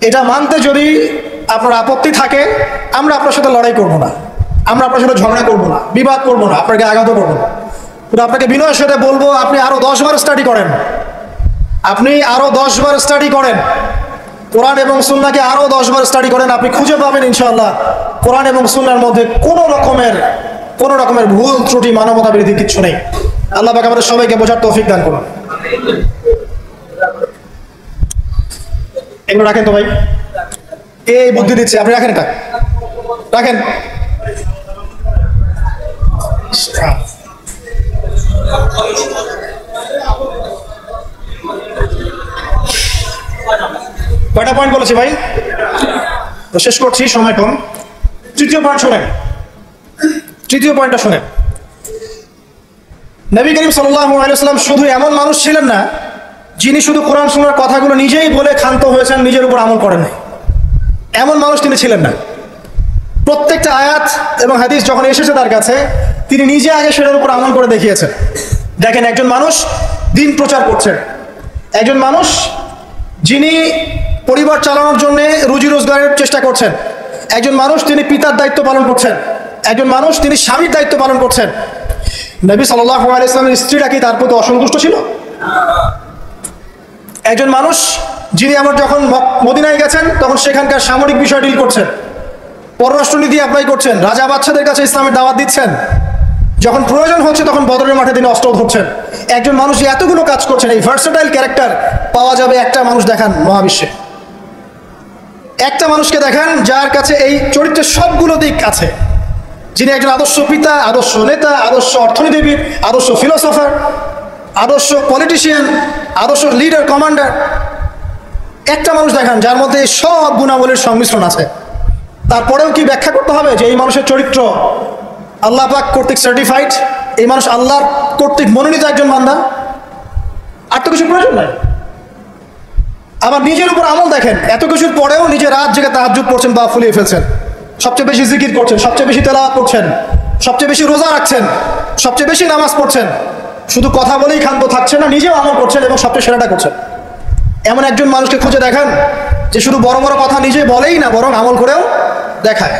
এটা মানতে যদি আপনার আপত্তি থাকে, আমরা আপনার সাথে লড়াই করব না, আমরা আপনার সাথে ঝগড়া করব না, বিবাদ করব না, আপনাকে আঘাত করব না। কিন্তু আপনাকে বিনয়ের সাথে বলবো, আপনি আরো 10 বার স্টাডি করেন, আপনি আরো 10 বার স্টাডি করেন, কোরআন এবং সুন্নাহকে আরো 10 বার স্টাডি করেন, আপনি খুঁজে পাবেন ইনশাআল্লাহ কোরআন এবং সুন্নাহর মধ্যে কোনো রকমের ভুল ত্রুটি, মানবতা বিরোধী কিছু নেই। আল্লাহ পাক আমাদের সবাইকে বোঝার তৌফিক দান করুন। এগুলো রাখেন তো ভাই, এই বুদ্ধি দিচ্ছে, আপনি রাখেন, এটা রাখেন। কয়টা পয়েন্ট বলেছি ভাই? তো শেষ করছি, সময় কম। তৃতীয় পয়েন্ট শোনেন, তৃতীয় পয়েন্টটা শোনেন। নবী করিম সাল্লাল্লাহু আলাইহি ওয়াসাল্লাম শুধু এমন মানুষ ছিলেন না যিনি শুধু কোরআন সুন্নাহর কথাগুলো নিজেই বলে ক্ষান্ত হয়েছেন, নিজের উপর আমল করেন নাই। এমন মানুষ তিনি ছিলেন না। প্রত্যেকটা আয়াত এবং হাদিস যখন এসেছে তার কাছে, তিনি নিজে আগে সেটার উপর আমল করে দেখিয়েছেন। দেখেন, একজন মানুষ দিন প্রচার করছেন, একজন মানুষ যিনি পরিবার চালানোর জন্য রুজি রোজগারের চেষ্টা করছেন, একজন মানুষ তিনি পিতার দায়িত্ব পালন করছেন, একজন মানুষ তিনি স্বামীর দায়িত্ব পালন করছেন। নবী সাল্লাল্লাহু আলাইহি ওয়াসাল্লামের স্ত্রীরা কি তার প্রতি অসন্তুষ্ট ছিল? একজন মানুষ যিনি আমার যখন মদিনায় গেছেন তখন সেখানকার সামরিক বিষয় ডিল করছেন, পররাষ্ট্রনীতি অ্যাপ্লাই করছেন, রাজা বাদশাদের কাছে ইসলামের দাওয়াত দিচ্ছেন, যখন প্রয়োজন হচ্ছে তখন বদরের মাঠে তিনি অস্ত্র ধরছেন। একজন মানুষ এতগুলো কাজ করছেন, এই ভার্সেটাইল ক্যারেক্টার পাওয়া যাবে একটা মানুষ দেখান মহাবিশ্বে, একটা মানুষকে দেখান যার কাছে এই চরিত্রের সবগুলো দিক আছে, যিনি একজন আদর্শ পিতা, আদর্শ নেতা, আদর্শ অর্থনীতিবিদ, আদর্শ ফিলোসফার, আদর্শ পলিটিশিয়ান, আদর্শ লিডার, কমান্ডার। একটা মানুষ দেখান যার মধ্যে সব গুণাবলীর সংমিশ্রণ আছে। তারপরেও কি ব্যাখ্যা করতে হবে যে এই মানুষের চরিত্র আল্লাহ পাক কর্তৃক সার্টিফাইড, এই মানুষ আল্লাহর কর্তৃক মনোনীত একজন বান্দা? আর তো কিছু প্রয়োজন নাই। আবার নিজের উপর আমল দেখেন, এত কিছুর পরেও নিজে রাত জেগে তাহাজ্জুদ পড়ছেন বা ফুলিয়ে ফেলছেন, সবচেয়ে বেশি জিকির করছেন, সবচেয়ে বেশি তেলাওয়াত করছেন, সবচেয়ে বেশি রোজা রাখছেন, সবচেয়ে বেশি নামাজ পড়ছেন, শুধু কথা বলেই ক্ষান্ত থাকছেন না, নিজেও আমল করছেন এবং সবচেয়ে সেরাটা করছেন। এমন একজন মানুষকে খুঁজে দেখান যে শুধু বড় বড় কথা নিজে বলেই না, বরং আমল করেও দেখায়।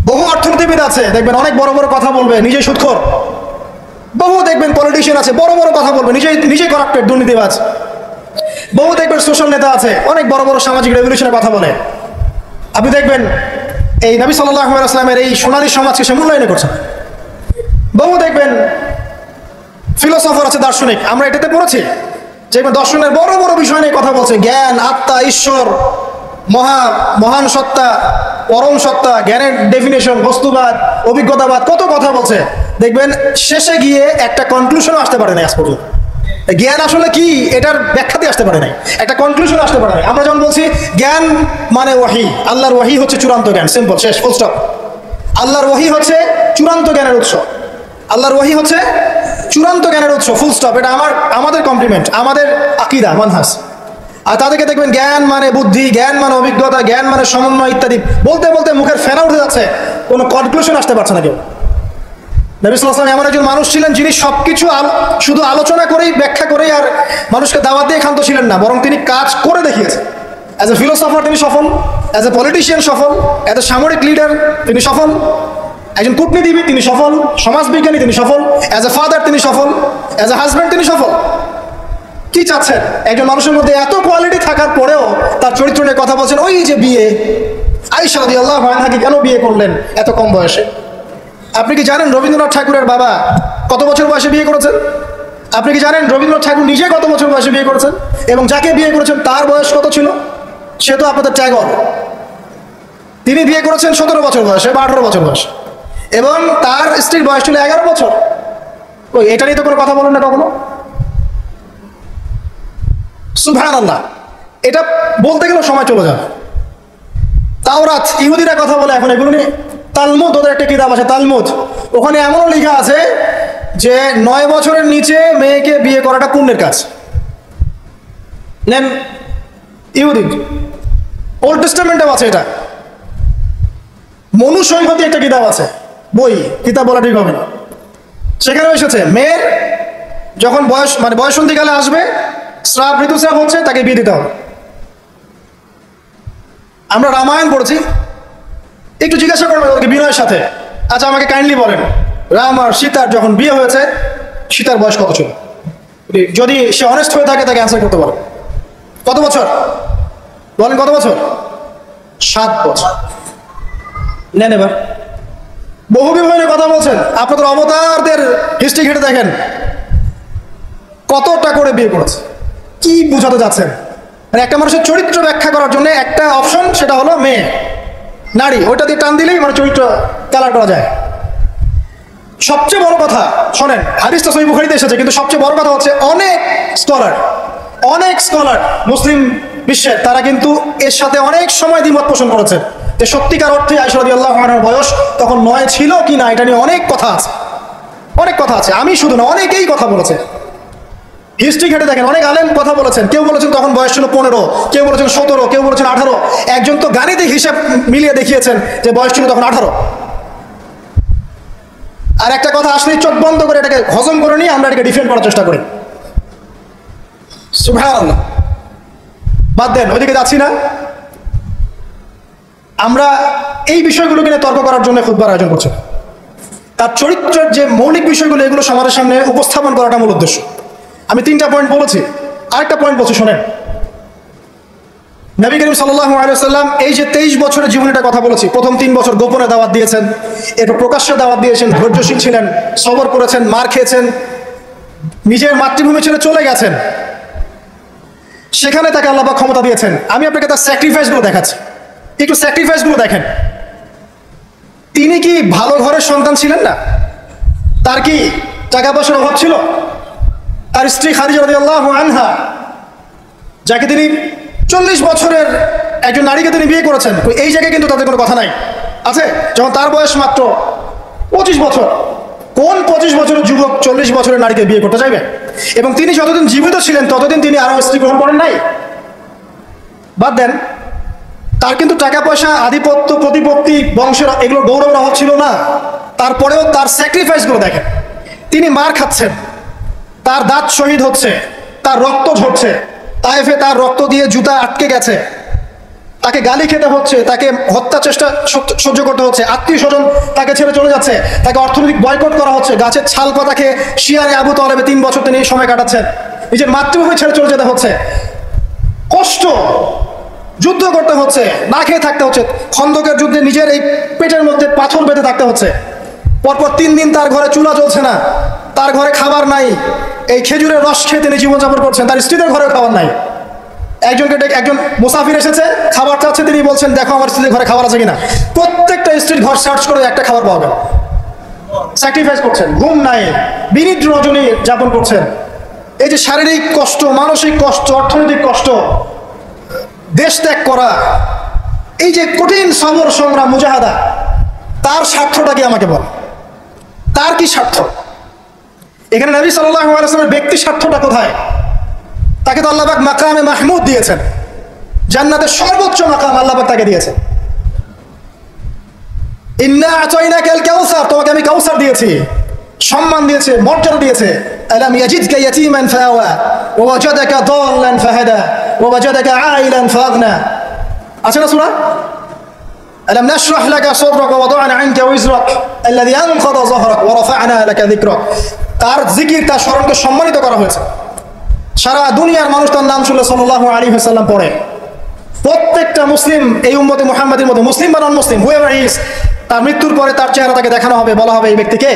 বহু অর্থনীতিবিদ আছে দেখবেন অনেক বড় বড় কথা বলবে, নিজে সুদখোর। বহু দেখবেন পলিটিশিয়ান আছে বড় বড় কথা বলবে, নিজে করাপ্টেড, দুর্নীতিবাজ। বহু দেখবেন সোশ্যাল নেতা আছে অনেক বড় বড় সামাজিক রেভলিউশনের কথা বলে। আপনি দেখবেন এই নবী সাল্লাল্লাহু আলাইহি ওয়াসাল্লামের এই সোনালী সমাজকে সে মূল্যায়ন করছে। বহু দেখবেন ফিলোসফার আছে, দার্শনিক, আমরা এটাতে পড়েছি যে দর্শনের বড় বড় বিষয় নিয়ে কথা বলছে, জ্ঞান, আত্মা, ঈশ্বর, মহান সত্তা, পরম সত্তা, জ্ঞানের ডেফিনেশন, বস্তুবাদ, অভিজ্ঞতাবাদ, কত কথা বলছে, দেখবেন শেষে গিয়ে একটা কনক্লুশনও আসতে পারে না আজ পর্যন্ত। জ্ঞান আসলে কি এটার ব্যাখ্যাতে আসতে পারে নাই, একটা কনক্লুশন আসতে পারে নাই। আমরা যখন বলছি জ্ঞান মানে ওয়াহি, আল্লাহর ওয়াহি হচ্ছে চূড়ান্ত জ্ঞান, সিম্পল, শেষ, ফুল স্টপ। আল্লাহর ওয়াহি হচ্ছে চূড়ান্ত জ্ঞানের উৎস, আল্লাহর ওয়াহি হচ্ছে চূড়ান্ত জ্ঞানের উৎস, ফুল স্টপ। এটা আমাদের কমপ্লিমেন্ট, আমাদের আকীদা, মানহাজ। আর তাদেরকে দেখবেন জ্ঞান মানে বুদ্ধি, জ্ঞান মানে অভিজ্ঞতা, জ্ঞান মানে সমন্বয় ইত্যাদি বলতে বলতে মুখের ফেনা উঠে যাচ্ছে, কোনো কনক্লুশন আসতে পারছে না কেউ। নবী সাল্লাল্লাহু আলাইহি ওয়াসাল্লাম এমন একজন মানুষ ছিলেন যিনি সবকিছু শুধু আলোচনা করেই, ব্যাখ্যা করেই আর মানুষকে দাওয়াত দিয়ে ক্ষান্ত ছিলেন না, বরং তিনি কাজ করে দেখিয়েছেন। অ্যাজ এ ফিলোসফার তিনি সফল, অ্যাজ এ পলিটিশিয়ান সফল, অ্যাজ এ সামরিক লিডার তিনি সফল, একজন কূটনীতিবিদ তিনি সফল, সমাজবিজ্ঞানী তিনি সফল, অ্যাজ এ ফাদার তিনি সফল, অ্যাজ এ হাজব্যান্ড তিনি সফল। কি চাচ্ছেন? একজন মানুষের মধ্যে এত কোয়ালিটি থাকার পরেও তার চরিত্র নিয়ে কথা বলছেন। ওই যে বিয়ে, আয়েশা রাদিয়াল্লাহু আনহাকে কেন বিয়ে করলেন এত কম বয়সে? আপনি কি জানেন রবীন্দ্রনাথ ঠাকুরের বাবা কত বছর বয়সে বিয়ে করেছেন? আপনি কি জানেন রবীন্দ্রনাথ ঠাকুর নিজে কত বছর বয়সে বিয়ে করেছেন? এবং যাকে বিয়ে করেছেন তার বয়স কত ছিল? সে তো আপনাদের ট্যাগর। তিনি বিয়ে করেছেন 17 বছর বয়সে বা 18 বছর বয়সে, এবং তার স্ত্রীর বয়স ছিল 11 বছর। ওই এটা নিয়ে তো কোনো কথা বলেন না কখনো। সুবহানাল্লাহ, এটা বলতে গেলেও সময় চলে যাবে। তাওরাত, ইহুদিরা কথা বলে এখন এগুলো নিয়ে। তালমুদ, ওদের একটা কিতাব আছে তালমুদ, ওখানে এমনও লেখা আছে যে 9 বছরের নিচে মেয়েকে বিয়ে করাটা পুণ্যের কাজ। নেন, ইহুদি ওল্ড টেস্টামেন্টেও আছে এটা। মনুসংহতি একটা কিতাব আছে, বই, কিতাব বলা ঠিক হবে না, সেখানে এসেছে মেয়ের যখন বয়স মানে বয়সন্ধিকালে আসবে, স্রাব, ঋতুস্রাব হচ্ছে, তাকে বিয়ে দিতে হবে। আমরা রামায়ণ পড়েছি, একটু জিজ্ঞাসা করবেন ওকে বিনয়ের সাথে, আচ্ছা আমাকে কাইন্ডলি বলেন রাম আর সীতার যখন বিয়ে হয়েছে সীতার বয়স কত ছিল? যদি সে অনেস্ট হয়ে থাকে তাকে অ্যান্সার করতে পারে। কত বছর বলেন? কত বছর? 7 বছর। নেন এবার বহু বিবাহের কথা বলছেন, আপনাদের অবতারদের হিস্ট্রি ঘেটে দেখেন কতটা করে বিয়ে করেছে। কি বোঝাতে যাচ্ছেন? মানে একটা মানুষের চরিত্র ব্যাখ্যা করার জন্য একটা অপশন, সেটা হলো মেয়ে, নারী, ওইটা দিয়ে টান দিলেই মানে চরিত্র কালার করা যায়। সবচেয়ে বড় কথা শোনেন, হাদিসটা সহিহ বুখারীতে এসেছে, কিন্তু সবচেয়ে বড় কথা হচ্ছে অনেক স্কলার মুসলিম বিশ্বের, তারা কিন্তু এর সাথে অনেক সময় দ্বিমত পোষণ করেছে যে সত্যিকার অর্থে আয়েশা রাদিয়াল্লাহু আনহার বয়স তখন 9 ছিল কি না, এটা নিয়ে অনেক কথা আছে। আমি শুধু না, অনেকেই কথা বলেছে। হিস্ট্রি ঘেটে দেখেন, অনেক আলেম কথা বলেছেন। কেউ বলেছেন তখন বয়স ছিল 15, কেউ বলেছেন 17, কেউ বলেছেন 18। একজন তো গাণিতিক হিসাব মিলিয়ে দেখিয়েছেন যে বয়স ছিল তখন 18। আর একটা কথা আসলেই চোখ বন্ধ করে এটাকে হজম করে নিয়ে আমরা এটাকে ডিফেন্ড করার চেষ্টা করি। সুবহানাল্লাহ, বাদ দেন, ওইদিকে যাচ্ছি না। আমরা এই বিষয়গুলোকে নিয়ে তর্ক করার জন্য খুতবার আয়োজন করছি। তার চরিত্রের যে মৌলিক বিষয়গুলো, এগুলো সমাজের সামনে উপস্থাপন করাটা মূল উদ্দেশ্য। আমি 3টা পয়েন্ট বলেছি, আরেকটা পয়েন্ট বলছি শোনেন। নবী করিম সাল্লাল্লাহু আলাইহি ওয়াসাল্লাম এই যে 23 বছরের জীবনীটা কথা বলেছি, প্রথম 3 বছর গোপনে দাওয়াত দিয়েছেন, এরপর প্রকাশ্যে দাওয়াত দিয়েছেন, ধৈর্যশীল ছিলেন, সবর করেছেন, মার খেয়েছেন, নিজের মাতৃভূমি ছেড়ে চলে গেছেন, সেখানে তাকে আল্লাহ পাক ক্ষমতা দিয়েছেন। আমি আপনাকে তার স্যাক্রিফাইসগুলো দেখাচ্ছি, একটু স্যাক্রিফাইসগুলো দেখেন। তিনি কি ভালো ঘরের সন্তান ছিলেন না? তার কি টাকা পয়সার অভাব ছিল? তার স্ত্রী খাদিজা রাদিয়াল্লাহু আনহা, যাকে তিনি 40 বছরের একজন নারীকে তিনি বিয়ে করেছেন, এই জায়গায় কিন্তু তাদের কোনো কথা নাই, আছে? যখন তার বয়স মাত্র 25 বছর, কোন 25 বছরের যুবক 40 বছরের নারীকে বিয়ে করতে চাইবে? এবং তিনি যতদিন জীবিত ছিলেন ততদিন তিনি আরো স্ত্রী গ্রহণ করেন নাই। বাদ দেন, তার কিন্তু টাকা পয়সা, আধিপত্য, প্রতিপত্তি, বংশের এগুলো গৌরবের অভাব ছিল না। তারপরেও তার স্যাক্রিফাইসগুলো দেখেন। তিনি মার খাচ্ছেন, তার দাঁত শহীদ হচ্ছে, তার রক্ত ঝরছে, তায়েফে তার রক্ত দিয়ে জুতা আটকে গেছে, তাকে গালি খেতে হচ্ছে, তাকে হত্যা চেষ্টা সহ্য করতে হচ্ছে, আত্মীয় স্বজন তাকে ছেড়ে চলে যাচ্ছে, তাকে অর্থনৈতিক বয়কট করা হচ্ছে, গাছের ছাল পাতাকে শিয়ারে আবু তালেবে 3 বছর তিনি সময় কাটাচ্ছেন, নিজের মাতৃভূমি ছেড়ে চলে যেতে হচ্ছে, কষ্ট, যুদ্ধ করতে হচ্ছে, না খেয়ে থাকতে হচ্ছে, খন্দকের যুদ্ধে নিজের এই পেটের মধ্যে পাথর বেঁধে থাকতে হচ্ছে, পরপর 3 দিন তার ঘরে চুলা জ্বলছে না, তার ঘরে খাবার নাই, এই খেজুরের রস খেয়ে তিনি জীবনযাপন করছেন, তার স্ত্রীদের ঘরেও খাবার নাই। একজন মুসাফির এসেছে, খাবার চাচ্ছে, তিনি বলছেন দেখো আমার স্ত্রীর ঘরে খাবার আছে কিনা। প্রত্যেকটা স্ত্রীর ঘর সার্চ করে একটা খাবার পাওয়া গেল। স্যাক্রিফাইস করছেন, ঘুম নাই, বিনিদ্র রজনী যাপন করছেন। এই যে শারীরিক কষ্ট, মানসিক কষ্ট, অর্থনৈতিক কষ্ট, দেশ ত্যাগ করা, এই যে কঠিন সবর সংগ্রাম মুজাহাদা, তার স্বার্থটা কি আমাকে বল, তার কি স্বার্থ? এখানে নবী সাল্লাল্লাহু আলাইহি ওয়াসাল্লামের ব্যক্তি স্বার্থটা কোথায়? তাকে তো আল্লাহ পাক মাকামে মাহমুদ দিয়েছেন, জান্নাতের সর্বোচ্চ মাকাম আল্লাহ পাক তাকে দিয়েছেন। ইন্না আতাইনাকাল কাউসার, তোমাকে আমি কাউসার দিয়েছি, সম্মান দিয়েছে, মর্যাদা দিয়েছে। আলাম ইয়াজিদকা ইয়াতীমান ফাআওয়া ওয়া ওয়াজাদাকা দাল্লান ফাহাদা ওয়া ওয়াজাদাকা আইলান ফাগনা। আছে না সূরা? আলাম নাশরাহ লাকা সাদরাক ওয়া ওয়াদা'না আনকা ওয়িজরাক আল্লাযী আনকাযা যাহরাক ওয়া রাফা'না লাকা যিকরাক। তার জিকির, তার স্মরণকে সম্মানিত করা হয়েছে। সারা দুনিয়ার মানুষ তার নাম শুনলে সাল্লাল্লাহু আলাইহি ওয়াসাল্লাম পড়ে। প্রত্যেকটা মুসলিম এই উম্মতে মুহাম্মাদের মধ্যে, মুসলিম বা নন মুসলিম, হুয়েভার হি ইজ, তার মৃত্যুর পরে তার চেহারা তাকে দেখানো হবে, বলা হবে এই ব্যক্তিকে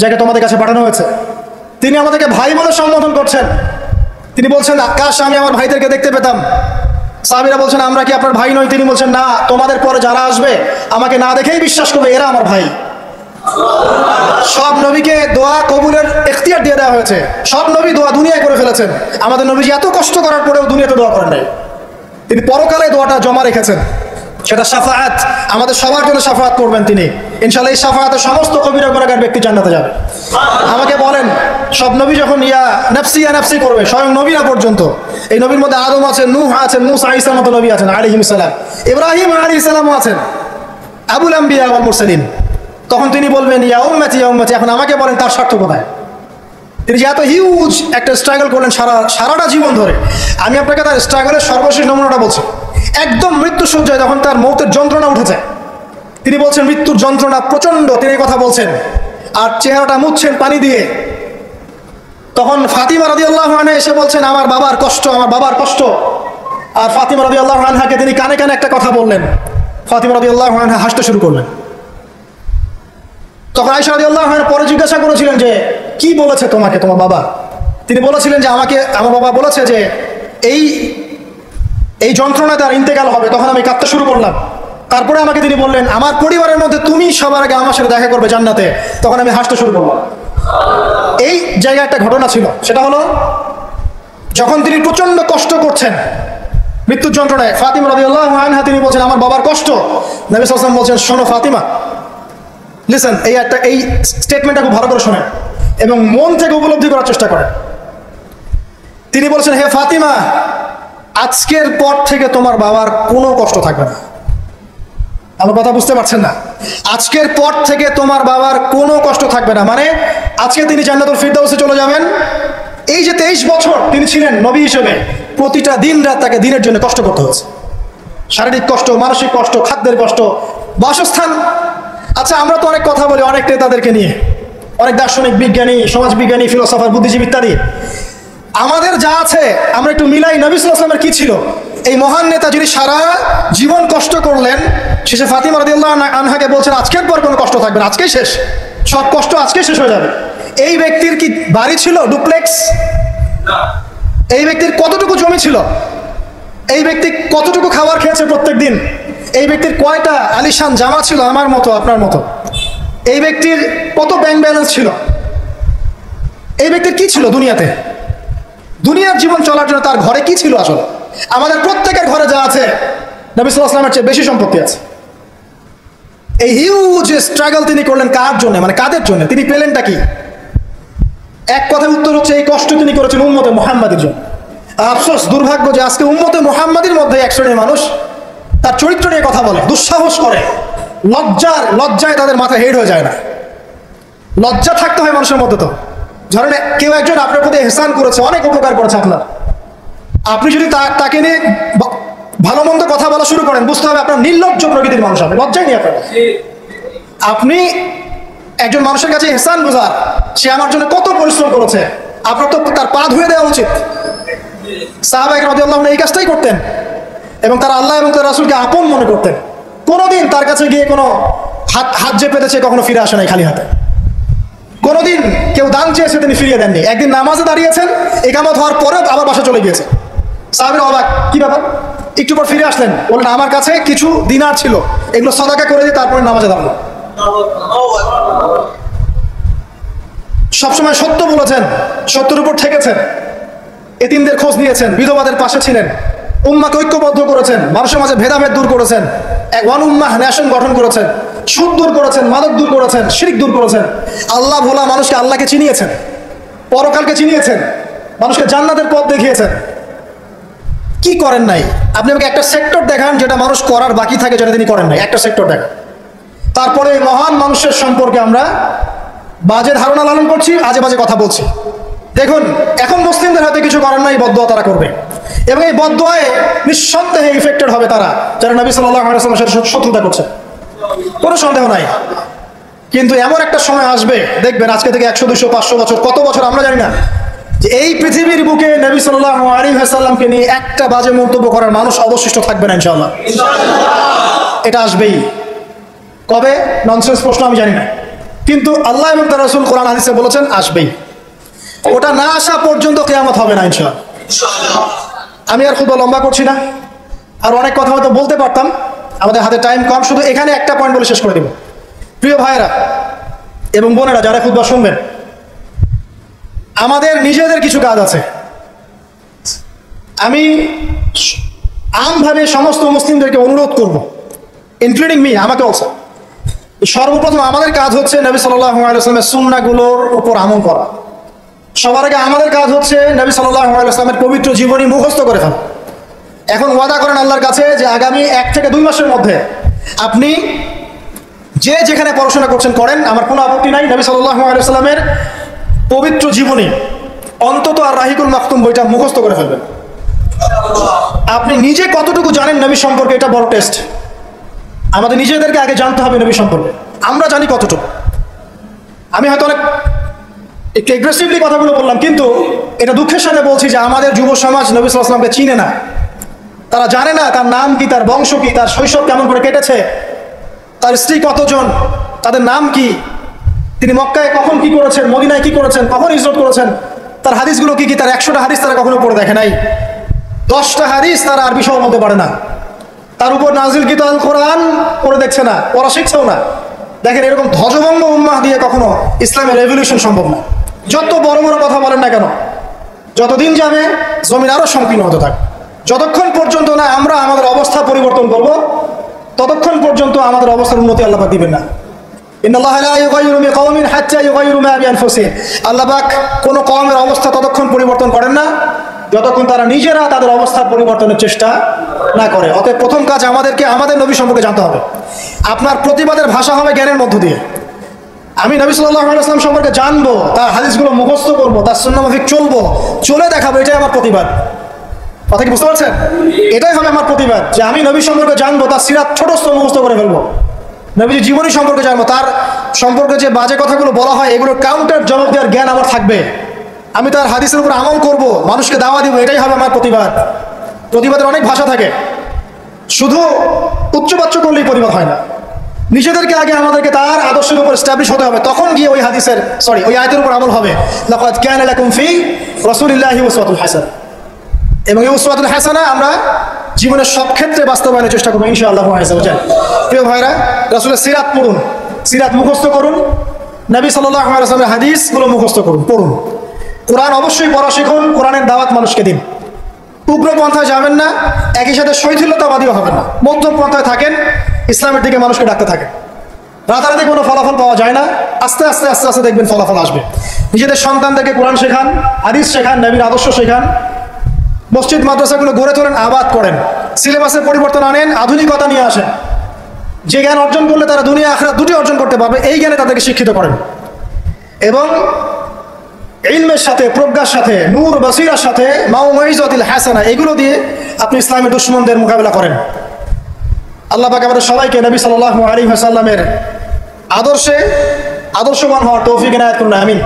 যাকে তোমাদের কাছে পাঠানো হয়েছে। তিনি আমাদেরকে ভাই বলে সম্বোধন করছেন। তিনি বলছেন কাশ আমি আমার ভাইদেরকে দেখতে পেতাম। সাহাবীরা বলছেন আমরা কি আপনার ভাই নই? তিনি বলছেন না, তোমাদের পরে যারা আসবে আমাকে না দেখেই বিশ্বাস করবে এরা আমার ভাই। সব নবীকে দোয়া কবুলের ইখতিয়ার দিয়ে দেওয়া হয়েছে। সব নবী দোয়া দুনিয়ায় করে ফেলেছেন। আমাদের নবীজি এত কষ্ট করার পরেও দুনিয়াতে দোয়া করেন নাই, তিনি পরকালে দোয়াটা জমা রেখেছেন। সেটা শাফাআত, আমাদের সবার জন্য শাফাআত করবেন তিনি ইনশাআল্লাহ। এই শাফাআতে সমস্ত কবিরা গুনাহগার ব্যক্তি জান্নাতে যাবে। আমাকে বলেন, সব নবী যখন ইয়া নাফসি করবে, স্বয়ং নবীরা পর্যন্ত, এই নবীর মধ্যে আদম আছেন, নূহ আছেন, মুসা ঈসার মতো নবী আছেন আলাইহিস সালাম, ইব্রাহিম আলাইহিস সালামও আছেন, আবুল আম্বিয়া ওয়াল মুরসালিন, তখন তিনি বলবেন ইয়া উম্মতি ইয়া উম্মতি। এখন আমাকে বলেন তার স্বার্থ কোথায়? তিনি যে এত হিউজ একটা স্ট্রাগল করলেন সারাটা জীবন ধরে। আমি আপনাকে তার স্ট্রাগলের সর্বশেষ নমুনাটা বলছি। একদম মৃত্যু সজ্জায় যখন তার মৌতের যন্ত্রণা উঠেছে, তিনি বলছেন মৃত্যুর যন্ত্রণা প্রচন্ড, তিনি এই কথা বলছেন আর চেহারাটা মুছছেন পানি দিয়ে। তখন ফাতিমা রাদিয়াল্লাহু আনহা এসে বলছেন আমার বাবার কষ্ট, আমার বাবার কষ্ট। আর ফাতিমা রাদিয়াল্লাহু আনহাকে তিনি কানে কানে একটা কথা বললেন। ফাতিমা রাদিয়াল্লাহু আনহা হাসতে শুরু করলেন। তখন আয়েশা রাদিয়াল্লাহু আনহা পরে জিজ্ঞাসা করেছিলেন যে কি বলেছে তোমাকে তোমার বাবা? তিনি বলেছিলেন যে আমাকে আমার বাবা বলেছে যে এই যন্ত্রণা তার ইন্তেকাল হবে। তখন আমি কাঁদতে শুরু করলাম। তারপরে আমাকে তিনি বললেন আমার পরিবারের মধ্যে তুমি সবার আগে আমার সাথে দেখা করবে জান্নাতে। তখন আমি হাসতে শুরু করলাম। এই জায়গায় একটা ঘটনা ছিল, সেটা হলো যখন তিনি প্রচন্ড কষ্ট করছেন মৃত্যুর যন্ত্রণায়, ফাতিমা রাদিয়াল্লাহু আনহা তিনি বলছেন আমার বাবার কষ্ট। নবী সাল্লাল্লাহু আলাইহি ওয়াসাল্লাম বলছেন শোনো ফাতিমা, লিসেন, এই স্টেটমেন্টটা খুব ভালো করে শোনেন এবং মন থেকে উপলব্ধি করার চেষ্টা করেন। তিনি বলছেন হে ফাতিমা, আজকের পর থেকে তোমার বাবার কোনো কষ্ট থাকবে না। আমার কথা বুঝতে পারছেন না? আজকের পর থেকে তোমার বাবার কোনো কষ্ট থাকবে না, মানে আজকে তিনি জান্নাতুল ফিরদাউসে চলে যাবেন। এই যে 23 বছর তিনি ছিলেন নবী হিসেবে, প্রতিটা দিন রাত তাকে দিনের জন্য কষ্ট করতে হয়েছে। শারীরিক কষ্ট, মানসিক কষ্ট, খাদ্যের কষ্ট, বাসস্থান। আচ্ছা, আমরা তো অনেক কথা বলি অনেক নেতাদেরকে নিয়ে, অনেক দার্শনিক, বিজ্ঞানী, সমাজবিজ্ঞানী, ফিলোসফার, বুদ্ধিজীবী ইত্যাদি। আমাদের যা আছে আমরা একটু মিলাই। নবী সাল্লাল্লাহু আলাইহি ওয়াসাল্লামের কি ছিল? এই মহান নেতা যিনি সারা জীবন কষ্ট করলেন, শেষে ফাতিমা রাদিয়াল্লাহু আনহাকে বলছেন আজকের পর কোনো কষ্ট থাকবে না, আজকেই শেষ, সব কষ্ট আজকেই শেষ হয়ে যাবে। এই ব্যক্তির কি বাড়ি ছিল ডুপ্লেক্স? এই ব্যক্তির কতটুকু জমি ছিল? এই ব্যক্তি কতটুকু খাবার খেয়েছে প্রত্যেক দিন? এই ব্যক্তির কয়টা আলিশান জামা ছিল আমার মতো আপনার মতো? এই ব্যক্তির কত ব্যাংক ব্যালেন্স ছিল? এই ব্যক্তির কি ছিল দুনিয়াতে? দুনিয়ার জীবন চলার জন্য তার ঘরে কি ছিল? আসলে আমাদের প্রত্যেকের ঘরে যা আছে নবী সাল্লাল্লাহু আলাইহি ওয়াসাল্লামের চেয়ে বেশি সম্পত্তি আছে। এই হিউজ স্ট্রাগল তিনি করলেন কার জন্য, মানে কাদের জন্য? তিনি পেলেনটা কি? এক কথায় উত্তর হচ্ছে এই কষ্ট তিনি করেছেন উম্মতে মুহাম্মাদের জন্য। আফসোস, দুর্ভাগ্য যে আজকে উম্মতে মুহাম্মাদের মধ্যে এক শ্রেণীর মানুষ তার চরিত্র নিয়ে কথা বলে, দুঃসাহস করে, লজ্জায় তাদের মাথা হেড হয়ে যায় না। লজ্জা থাকতে হয় মানুষের মধ্যে। তো ধরেন কেউ একজন আপনার প্রতি ইহসান করেছে, অনেক উপকার করেছে আপনার, আপনি যদি তাকে নিয়ে ভালো মন্দ কথা বলা শুরু করেন, বুঝতে হবে আপনার নির্লজ্জ প্রকৃতির মানুষ, হবে লজ্জাই নেই আপনার। আপনি একজন মানুষের কাছে ইহসান বুঝার, সে আমার জন্য কত পরিশ্রম করেছে, আপনার তো তার পা ধুয়ে দেওয়া উচিত। সাহাবা ইকরাম রাদিয়াল্লাহু আনহুম এই কাজটাই করতেন এবং তারা আল্লাহ এবং তার রাসূলকে আপন মনে করতেন। কোনোদিন তার কাছে গিয়ে কোনো হাত যে পেতেছে কখনো ফিরে আসে নাই খালি হাতে। কোনোদিন কেউ দান চেয়েছে তিনি ফিরিয়ে দেননি। একদিন নামাজে দাঁড়িয়েছেন, ইকামত হওয়ার পরেও আবার বাসা চলে গিয়েছে। সাহাবীরা অবাক, কি ব্যাপার? একটু পর ফিরে আসলেন, বললেন আমার কাছে কিছু দিনার ছিল, এগুলো সাদাকা করে দিয়ে তারপরে নামাজে দাঁড়ানো। সবসময় সত্য বলেছেন, সত্যের উপর ঠেকেছেন, এতিমদের খোঁজ নিয়েছেন, বিধবাদের পাশে ছিলেন, উম্মাকে ঐক্যবদ্ধ করেছেন, মানুষের মাঝে ভেদাভেদ দূর করেছেন, এক ওয়ান উম্মাহ ন্যাশন গঠন করেছেন, সুদ দূর করেছেন, মাদক দূর করেছেন, শিরক দূর করেছেন, আল্লাহ ভোলা মানুষকে আল্লাহকে চিনিয়েছেন, পরকালকে চিনিয়েছেন, মানুষকে জান্নাতের পথ দেখিয়েছেন। কি করেন নাই? আপনি আমাকে একটা সেক্টর দেখান যেটা মানুষ করার বাকি থাকে, যেটা তিনি করেন নাই, একটা সেক্টর দেখান। তারপরে মহান মানুষের সম্পর্কে আমরা বাজে ধারণা লালন করছি, আজে বাজে কথা বলছি। দেখুন, এখন মুসলিমদের হাতে কিছু করার নাই, বদদোয়া তারা করবে, এবং এই বদদোয়ায় নিঃসন্দেহে ইফেক্টেড হবে তারা যারা নবী সাল্লাল্লাহু আলাইহি ওয়াসাল্লামের সাথে শত্রুতা করছে, কোনো সন্দেহ নাই। কিন্তু এমন একটা সময় আসবে, দেখবেন আজকে থেকে 100, 200, 500 বছর, কত বছর আমরা জানি না, যে এই পৃথিবীর বুকে নবী সাল্লাল্লাহু আলাইহি ওয়াসাল্লামকে নিয়ে একটা বাজে মন্তব্য করার মানুষ অবশিষ্ট থাকবে না ইনশাআল্লাহ। এটা আসবেই। কবে? ননসেন্স প্রশ্ন, আমি জানি না, কিন্তু আল্লাহ এবং তার রাসূল কোরআন হাদিসে বলেছেন আসবেই। ওটা না আসা পর্যন্ত কিয়ামত হবে না ইনশাআল্লাহ। আমি আর খুব লম্বা করছি না, আর অনেক কথা হয়তো বলতে পারতাম, আমাদের হাতে টাইম কম, শুধু এখানে একটা পয়েন্ট বলে শেষ করে দেব। প্রিয় ভাইয়েরা এবং বোনেরা যারা খুতবা শুনবেন, আমাদের নিজেদের কিছু কাজ আছে। আমি আমভাবে সমস্ত মুসলিমদেরকে অনুরোধ করব, ইনক্লুডিং মি, আমাকে অলসো। সর্বপ্রথম আমাদের কাজ হচ্ছে নবী সাল্লাল্লাহু আলাইহি ওয়াসাল্লামের সুন্নাহগুলোর উপর আমল করা। সবার আগে আমাদের কাজ হচ্ছে নবী সাল্লাল্লাহু আলাইহি ওয়াসাল্লামের পবিত্র জীবনী মুখস্থ করে ফেলা। এখন ওয়াদা করেন আল্লাহর কাছে যে আগামী 1 থেকে 2 মাসের মধ্যে আপনি যে যেখানে পড়াশোনা করছেন করেন, আমার কোনো আপত্তি নাই। নবী সাল্লাল্লাহু আলাইহি ওয়াসাল্লামের পবিত্র জীবনী অন্তত আর রাহিকুল মাকতুম বইটা মুখস্থ করে ফেলবেন। আপনি নিজে কতটুকু জানেন নবী সম্পর্কে, এটা বড় টেস্ট। আমাদের নিজেদেরকে আগে জানতে হবে নবী সম্পর্কে, আমরা জানি কতটুকু। আমি হয়তো অনেক একটু এগ্রেসিভলি কথাগুলো বললাম, কিন্তু এটা দুঃখের সাথে বলছি যে আমাদের যুব সমাজ নবী সাল্লাল্লাহু আলাইহি ওয়াসাল্লামকে চিনে না। তারা জানে না তার নাম কি, তার বংশ কি, তার শৈশব কেমন করে কেটেছে, তার স্ত্রী কতজন, তাদের নাম কি, তিনি মক্কায় কখন কি করেছেন, মদিনায় কি করেছেন, কখন হিজরত করেছেন, তার হাদিসগুলো কি কি, তার 100টা হাদিস তারা কখনো পড়ে দেখে নাই, 10টা হাদিস তারা আরবি সহ বলতে পারে না, তার উপর নাজিলকৃত আল কোরআন পড়ে দেখছে না, পড়া শিখছেও না। দেখেন, এরকম ধ্বজভঙ্গ উম্মাহ দিয়ে কখনো ইসলামের রেভলিউশন সম্ভব না। যত বড় বড় কথা বলেন না কেন, যতদিন যাবে জমিন আরো সংকীর্ণ হতে থাকবে। যতক্ষণ পর্যন্ত না আমরা আমাদের অবস্থা পরিবর্তন করব, ততক্ষণ পর্যন্ত আমাদের অবস্থার উন্নতি আল্লাহ পাক দিবেন না। ইন্নাল্লাহা লা ইউগাইয়িরু বিকাওমিন হাত্তা ইউগাইয়িরু মা বিআনফুসিহিম। আল্লাহ পাক কোন কওমের অবস্থা ততক্ষণ পরিবর্তন করেন না যতক্ষণ তারা নিজেরা তাদের অবস্থা পরিবর্তনের চেষ্টা না করে। অতএব প্রথম কাজ আমাদেরকে আমাদের নবী সম্পর্কে জানতে হবে। আপনার প্রতিবাদের ভাষা হবে জ্ঞানের মধ্য দিয়ে। আমি নবী সাল্লাল্লাহু আলাইহি ওয়াসাল্লাম সম্পর্কে জানবো, তার হাদিসগুলো মুখস্থ করবো, তার সুন্নাহ মাফিক চলবো, চলে দেখাবো, এটাই আমার প্রতিবাদ। কথা কি বুঝতে পারছেন? এটাই হবে আমার প্রতিবাদ, যে আমি নবী সম্পর্কে জানবো, তার সিরাত ছোটস্থ মুখস্থ করে ফেলবো, নবীজির জীবনী সম্পর্কে জানবো, তার সম্পর্কে যে বাজে কথাগুলো বলা হয় এগুলোর কাউন্টার জবাব দেওয়ার জ্ঞান আমার থাকবে। আমি তার হাদিসের উপর আমল করব, মানুষকে দাওয়া দিব, এটাই হবে আমার প্রতিবাদ। প্রতিবাদের অনেক ভাষা থাকে, শুধু উচ্চবাচ্য করলেই প্রতিবাদ হয় না। নিজেদেরকে আগে আমাদেরকে তার আদর্শের উপর এস্টাবলিশ হতে হবে, তখন গিয়ে ওই হাদিসের ওই আয়াতের উপর আমল হবে। লাকাদ কানা লাকুম ফি রাসূলিল্লাহি উসওয়াতুন হাসানাহ। এবং এই উসওয়াতুল হাসানা আমরা জীবনের সব ক্ষেত্রে বাস্তবায়নের চেষ্টা করবো ইনশাআল্লাহ আযজা ওয়া জাল। প্রিয় ভাইরা, রাসূলের সিরাত পড়ুন, সিরাত মুখস্থ করুন, নবী সাল্লাল্লাহু আলাইহি ওয়াসাল্লামের হাদিসগুলো মুখস্থ করুন, পড়ুন। কোরআন অবশ্যই পড়া শিখুন, কোরআনের দাওয়াত মানুষকে দিন। উগ্র পন্থায় যাবেন না, একই সাথে শৈথিল্যতাবাদীও হবেন না, মধ্যম পন্থায় থাকেন, ইসলামের দিকে মানুষকে ডাকতে থাকেন। রাতারাতি কোনো ফলাফল পাওয়া যায় না, আস্তে আস্তে আস্তে আস্তে দেখবেন ফলাফল আসবে। নিজেদের সন্তানদেরকে কোরআন শেখান, হাদিস শেখান, নবীর আদর্শ শেখান, মসজিদ মাদ্রাসাগুলো গড়ে তোলেন, আবাদ করেন, সিলেবাসের পরিবর্তন আনেন, আধুনিকতা নিয়ে আসেন। যে জ্ঞান অর্জন করলে তারা দুনিয়া আখিরাত দুটি অর্জন করতে পারবে, এই জ্ঞানে তাদেরকে শিক্ষিত করেন। এবং ইলমের সাথে, প্রজ্ঞার সাথে, নূর বসিরার সাথে, মাউইজাতুল হাসানা, এগুলো দিয়ে আপনি ইসলামের দুশমনদের মোকাবেলা করেন। আল্লাহ পাক আমাদের সবাইকে নবী সাল্লাল্লাহু আলাইহি ওয়াসাল্লামের আদর্শে আদর্শবান হওয়ার তৌফিক এনায়েত করুন, আমিন।